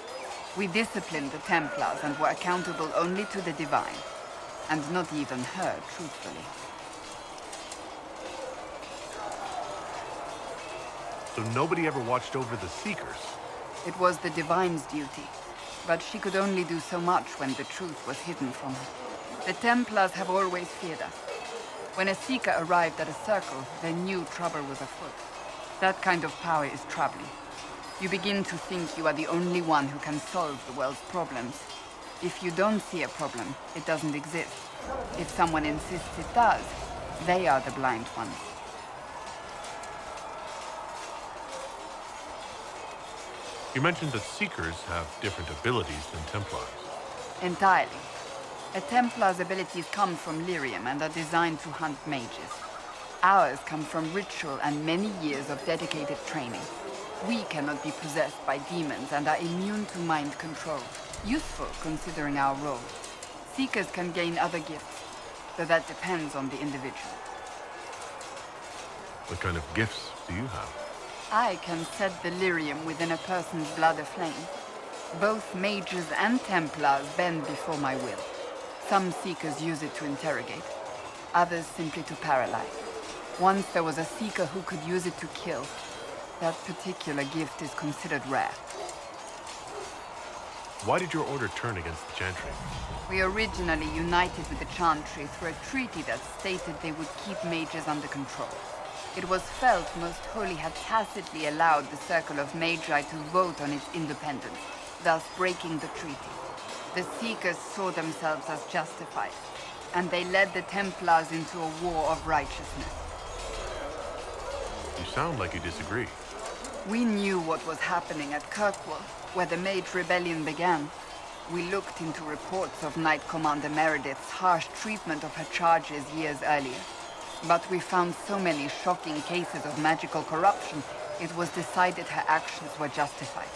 We disciplined the Templars and were accountable only to the Divine, and not even her, truthfully. So nobody ever watched over the Seekers? It was the Divine's duty, but she could only do so much when the truth was hidden from her. The Templars have always feared us. When a Seeker arrived at a circle, they knew trouble was afoot. That kind of power is troubling. You begin to think you are the only one who can solve the world's problems. If you don't see a problem, it doesn't exist. If someone insists it does, they are the blind ones. You mentioned that Seekers have different abilities than Templars. Entirely. A Templar's abilities come from lyrium and are designed to hunt mages. Ours come from ritual and many years of dedicated training. We cannot be possessed by demons and are immune to mind control. Useful considering our role. Seekers can gain other gifts, though that depends on the individual. What kind of gifts do you have? I can set the lyrium within a person's blood aflame. Both mages and Templars bend before my will. Some Seekers use it to interrogate, others simply to paralyze. Once there was a Seeker who could use it to kill. That particular gift is considered rare. Why did your order turn against the Chantry? We originally united with the Chantry through a treaty that stated they would keep mages under control. It was felt Most Holy had tacitly allowed the Circle of Magi to vote on its independence, thus breaking the treaty. The Seekers saw themselves as justified, and they led the Templars into a war of righteousness. You sound like you disagree. We knew what was happening at Kirkwall, where the Mage Rebellion began. We looked into reports of Knight Commander Meredith's harsh treatment of her charges years earlier. But we found so many shocking cases of magical corruption, it was decided her actions were justified.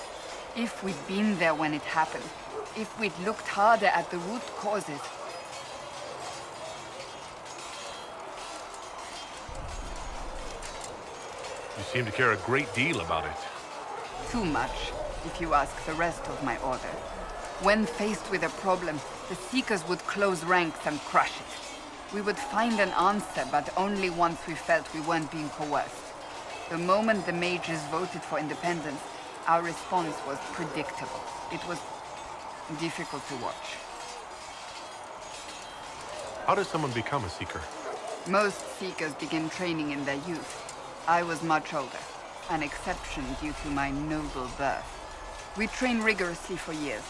If we'd been there when it happened, if we'd looked harder at the root causes. You seem to care a great deal about it. Too much, if you ask the rest of my order. When faced with a problem, the Seekers would close ranks and crush it. We would find an answer, but only once we felt we weren't being coerced. The moment the mages voted for independence, our response was predictable. It was difficult to watch. How does someone become a Seeker? Most Seekers begin training in their youth. I was much older, an exception due to my noble birth. We train rigorously for years.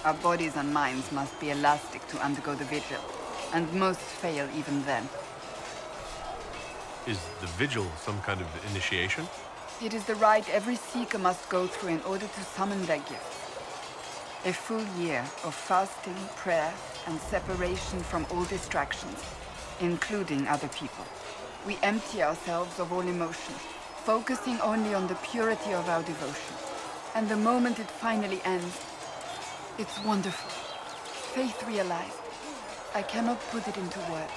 Our bodies and minds must be elastic to undergo the vigil, and most fail even then. Is the vigil some kind of initiation? It is the rite every Seeker must go through in order to summon their gifts. A full year of fasting, prayer, and separation from all distractions, including other people. We empty ourselves of all emotion, focusing only on the purity of our devotion. And the moment it finally ends, it's wonderful. Faith realized. I cannot put it into words.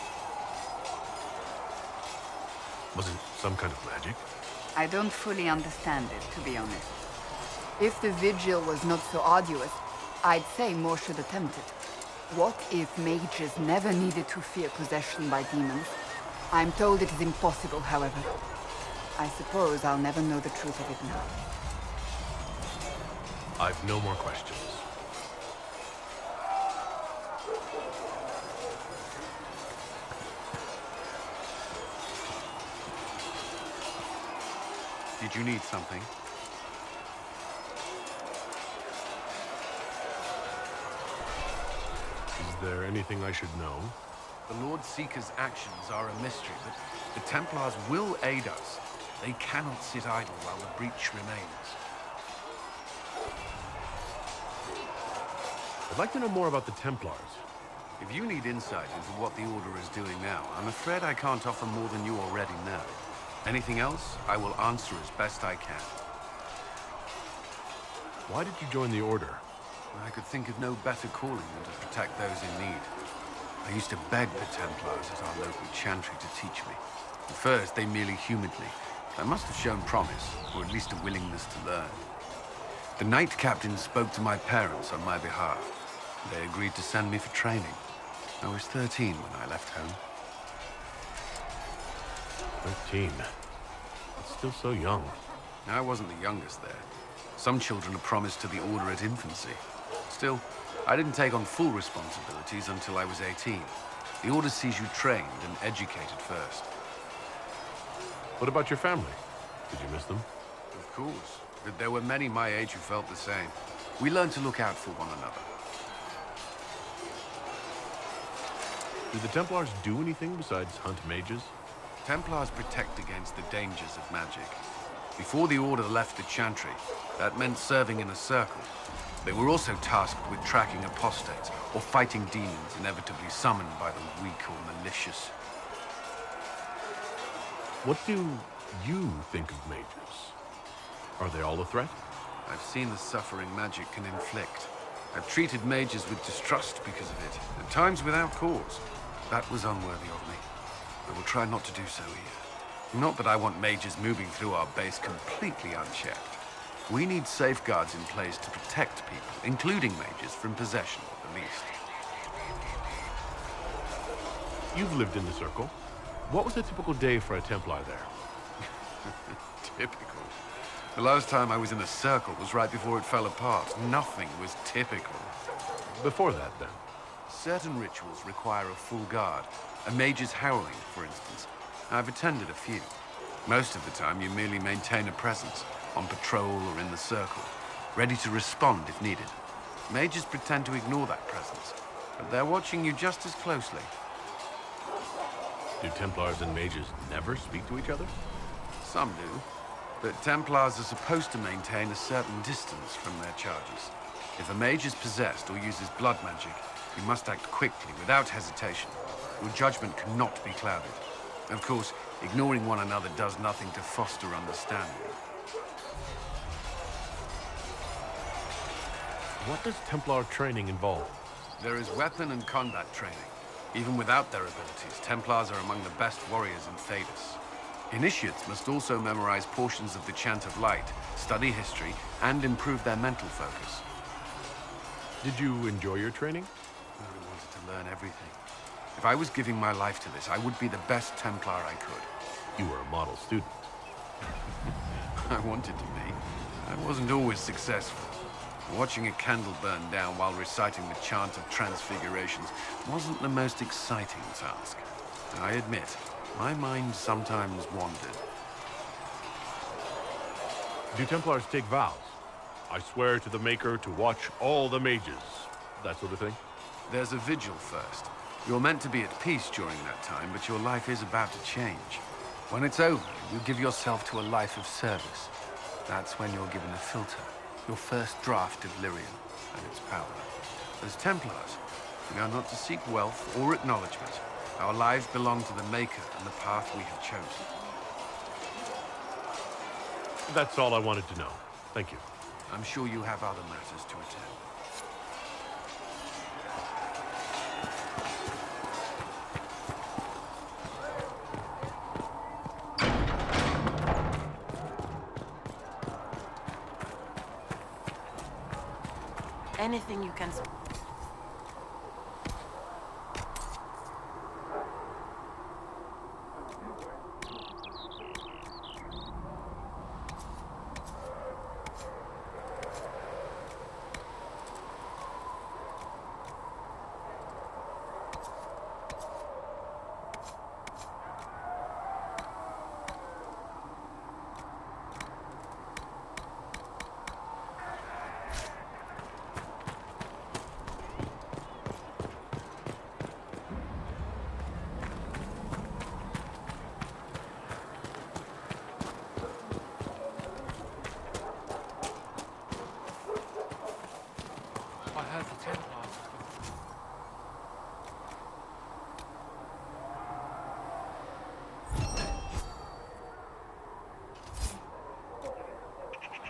Was it some kind of magic? I don't fully understand it, to be honest. If the vigil was not so arduous, I'd say more should attempt it. What if mages never needed to fear possession by demons? I'm told it is impossible, however. I suppose I'll never know the truth of it now. I've no more questions. Did you need something? Is there anything I should know? The Lord Seeker's actions are a mystery, but the Templars will aid us. They cannot sit idle while the breach remains. I'd like to know more about the Templars. If you need insight into what the Order is doing now, I'm afraid I can't offer more than you already know. Anything else, I will answer as best I can. Why did you join the Order? I could think of no better calling than to protect those in need. I used to beg the Templars at our local chantry to teach me. At first, they merely humored me. I must have shown promise, or at least a willingness to learn. The Knight Captain spoke to my parents on my behalf. They agreed to send me for training. I was 13 when I left home. 13. That's still so young. I wasn't the youngest there. Some children are promised to the Order at infancy. Still, I didn't take on full responsibilities until I was 18. The Order sees you trained and educated first. What about your family? Did you miss them? Of course. But there were many my age who felt the same. We learned to look out for one another. Do the Templars do anything besides hunt mages? Templars protect against the dangers of magic. Before the Order left the Chantry, that meant serving in a circle. They were also tasked with tracking apostates or fighting demons inevitably summoned by the weak or malicious. What do you think of mages? Are they all a threat? I've seen the suffering magic can inflict. I've treated mages with distrust because of it, at times without cause. That was unworthy of me. I will try not to do so here. Not that I want mages moving through our base completely unchecked. We need safeguards in place to protect people, including mages, from possession, at the least. You've lived in the Circle. What was a typical day for a Templar there? Typical. The last time I was in a circle was right before it fell apart. Nothing was typical. Before that, then? Certain rituals require a full guard. A mage's howling, for instance. I've attended a few. Most of the time, you merely maintain a presence, on patrol or in the circle, ready to respond if needed. Mages pretend to ignore that presence, but they're watching you just as closely. Do Templars and mages never speak to each other? Some do, but Templars are supposed to maintain a certain distance from their charges. If a mage is possessed or uses blood magic, you must act quickly, without hesitation. Your judgment cannot be clouded. Of course, ignoring one another does nothing to foster understanding. What does Templar training involve? There is weapon and combat training. Even without their abilities, Templars are among the best warriors in Thedas. Initiates must also memorize portions of the Chant of Light, study history, and improve their mental focus. Did you enjoy your training? I wanted to learn everything. If I was giving my life to this, I would be the best Templar I could. You were a model student. I wanted to be. I wasn't always successful. Watching a candle burn down while reciting the Chant of Transfigurations wasn't the most exciting task. I admit, my mind sometimes wandered. Do Templars take vows? I swear to the Maker to watch all the mages. That sort of thing? There's a vigil first. You're meant to be at peace during that time, but your life is about to change. When it's over, you give yourself to a life of service. That's when you're given a filter, your first draft of Lyrium and its power. As Templars, we are not to seek wealth or acknowledgement. Our lives belong to the Maker and the path we have chosen. That's all I wanted to know. Thank you. I'm sure you have other matters to attend. Anything you can...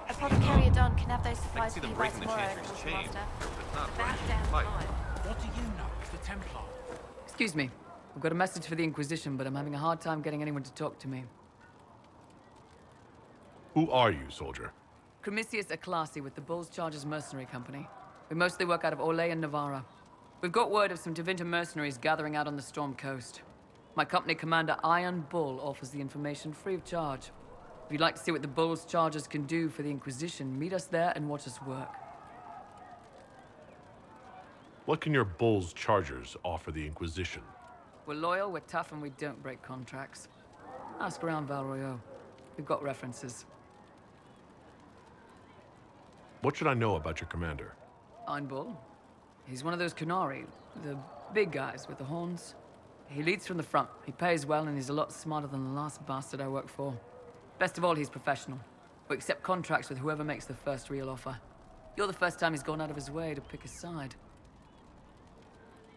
Aportarás can have those supplies for you by tomorrow, chain. Master. It's not Back right. down Fight. line. What do you know of the Templar? Excuse me. I've got a message for the Inquisition, but I'm having a hard time getting anyone to talk to me. Who are you, soldier? Cremisius Aclasi with the Bulls Chargers Mercenary Company. We mostly work out of Orlais and Navarra. We've got word of some Tevinter mercenaries gathering out on the Storm Coast. My company commander, Iron Bull, offers the information free of charge. If you'd like to see what the Bulls Chargers can do for the Inquisition, meet us there and watch us work. What can your Bulls Chargers offer the Inquisition? We're loyal, we're tough, and we don't break contracts. Ask around Val Royeaux. We've got references. What should I know about your commander? Iron Bull. He's one of those Kunari, the big guys with the horns. He leads from the front. He pays well, and he's a lot smarter than the last bastard I worked for. Best of all, he's professional. We accept contracts with whoever makes the first real offer. You're the first time he's gone out of his way to pick a side.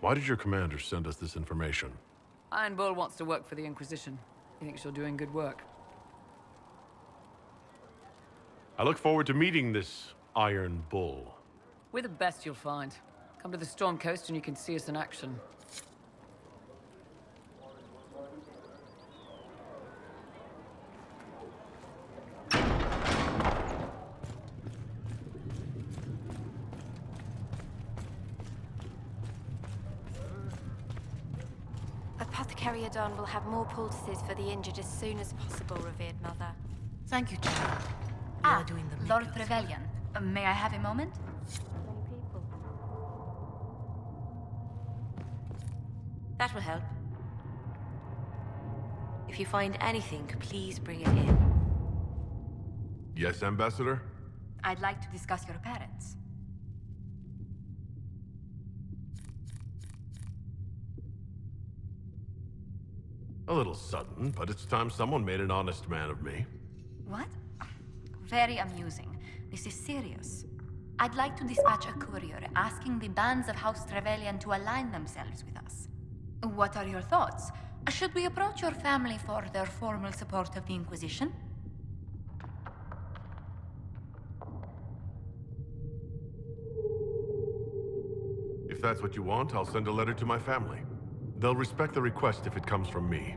Why did your commander send us this information? Iron Bull wants to work for the Inquisition. He thinks you're doing good work. I look forward to meeting this Iron Bull. We're the best you'll find. Come to the Storm Coast and you can see us in action. Aportarás will have more poultices for the injured as soon as possible, revered mother. Thank you, Child. Lord Trevelyan. May I have a moment? That will help. If you find anything, please bring it in. Yes, Ambassador? I'd like to discuss your parents. A little sudden, but it's time someone made an honest man of me. What? Very amusing. This is serious. I'd like to dispatch a courier asking the bands of House Trevelyan to align themselves with us. What are your thoughts? Should we approach your family for their formal support of the Inquisition? If that's what you want, I'll send a letter to my family. They'll respect the request if it comes from me.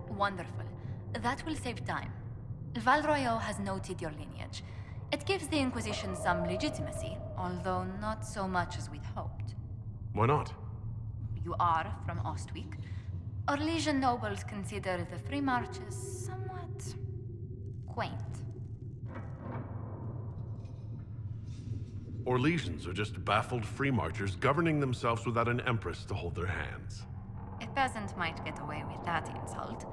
Wonderful. That will save time. Val Royeaux has noted your lineage. It gives the Inquisition some legitimacy, although not so much as we'd hoped. Why not? You are from Ostwick. Orlesian nobles consider the free marches somewhat quaint. Orlesians are just baffled free marchers governing themselves without an empress to hold their hands. A peasant might get away with that insult,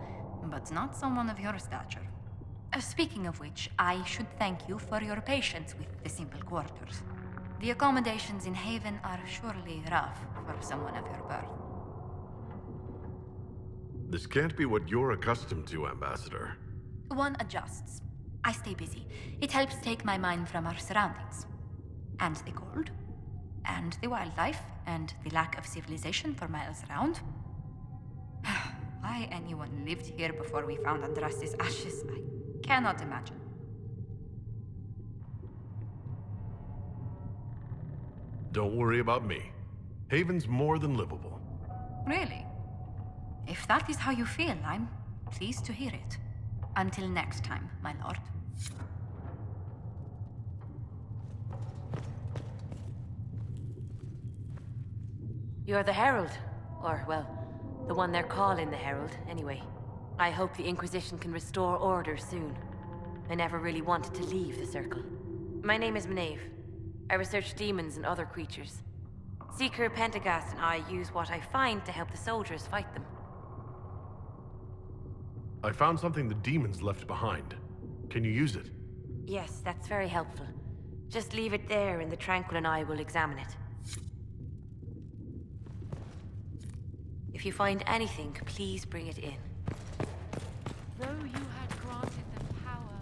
but not someone of your stature. Speaking of which, I should thank you for your patience with the simple quarters. The accommodations in Haven are surely rough for someone of your birth. This can't be what you're accustomed to, Ambassador. One adjusts. I stay busy. It helps take my mind from our surroundings. And the cold, and the wildlife, and the lack of civilization for miles around. Why anyone lived here before we found Andraste's ashes, I cannot imagine. Don't worry about me. Haven's more than livable. Really? If that is how you feel, I'm pleased to hear it. Until next time, my lord. You're the Herald. Or, well, the one they're calling the Herald, anyway. I hope the Inquisition can restore order soon. I never really wanted to leave the Circle. My name is Maeve. I research demons and other creatures. Seeker, Pendergast, and I use what I find to help the soldiers fight them. I found something the demons left behind. Can you use it? Yes, that's very helpful. Just leave it there and the Tranquil and I will examine it. If you find anything, please bring it in. Though you had granted them power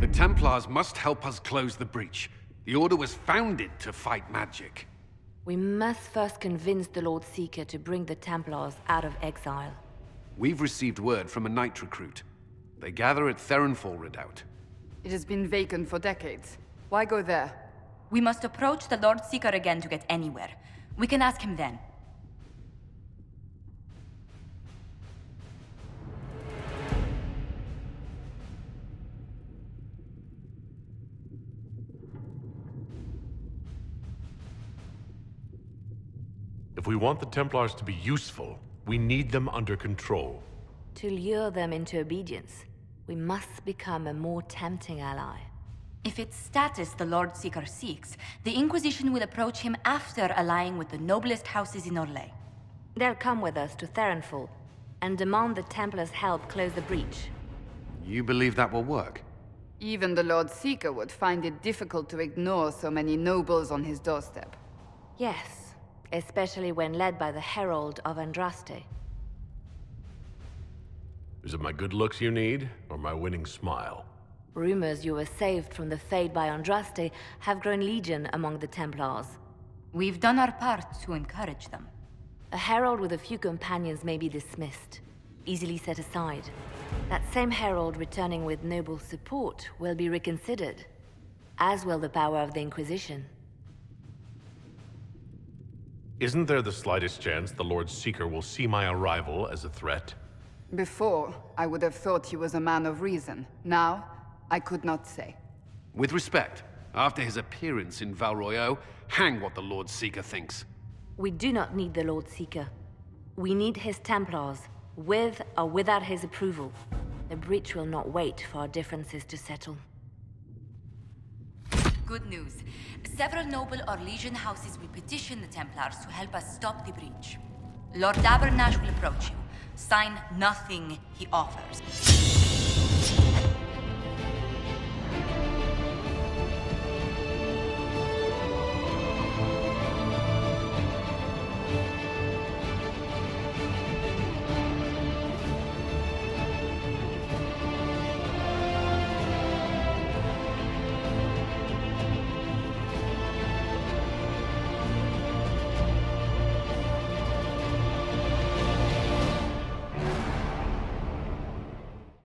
The Templars must help us close the breach. The Order was founded to fight magic. We must first convince the Lord Seeker to bring the Templars out of exile. We've received word from a knight recruit. They gather at ⴘᴜᴜᴜ Redoubt. It has been vacant for decades. Why go there? We must approach the Lord Seeker again to get anywhere. We can ask him then. If we want the Templars to be useful, we need them under control. To lure them into obedience, we must become a more tempting ally. If it's status the Lord Seeker seeks, the Inquisition will approach him after allying with the noblest houses in Orlais. They'll come with us to ⴘᴜᴜ and demand the Templars' help close the breach. You believe that will work? Even the Lord Seeker would find it difficult to ignore so many nobles on his doorstep. Yes, especially when led by the Herald of Andraste. Is it my good looks you need, or my winning smile? Rumors you were saved from the fate by Andraste have grown legion among the Templars. We've done our part to encourage them. A herald with a few companions may be dismissed, easily set aside. That same herald returning with noble support will be reconsidered, as will the power of the Inquisition. Isn't there the slightest chance the Lord Seeker will see my arrival as a threat? Before, I would have thought he was a man of reason. Now, I could not say. With respect, after his appearance in Val Royeaux, hang what the Lord Seeker thinks. We do not need the Lord Seeker. We need his Templars, with or without his approval. The breach will not wait for our differences to settle. Good news. Several noble Orlesian houses will petition the Templars to help us stop the breach. Lord Abernash will approach you. Sign nothing he offers.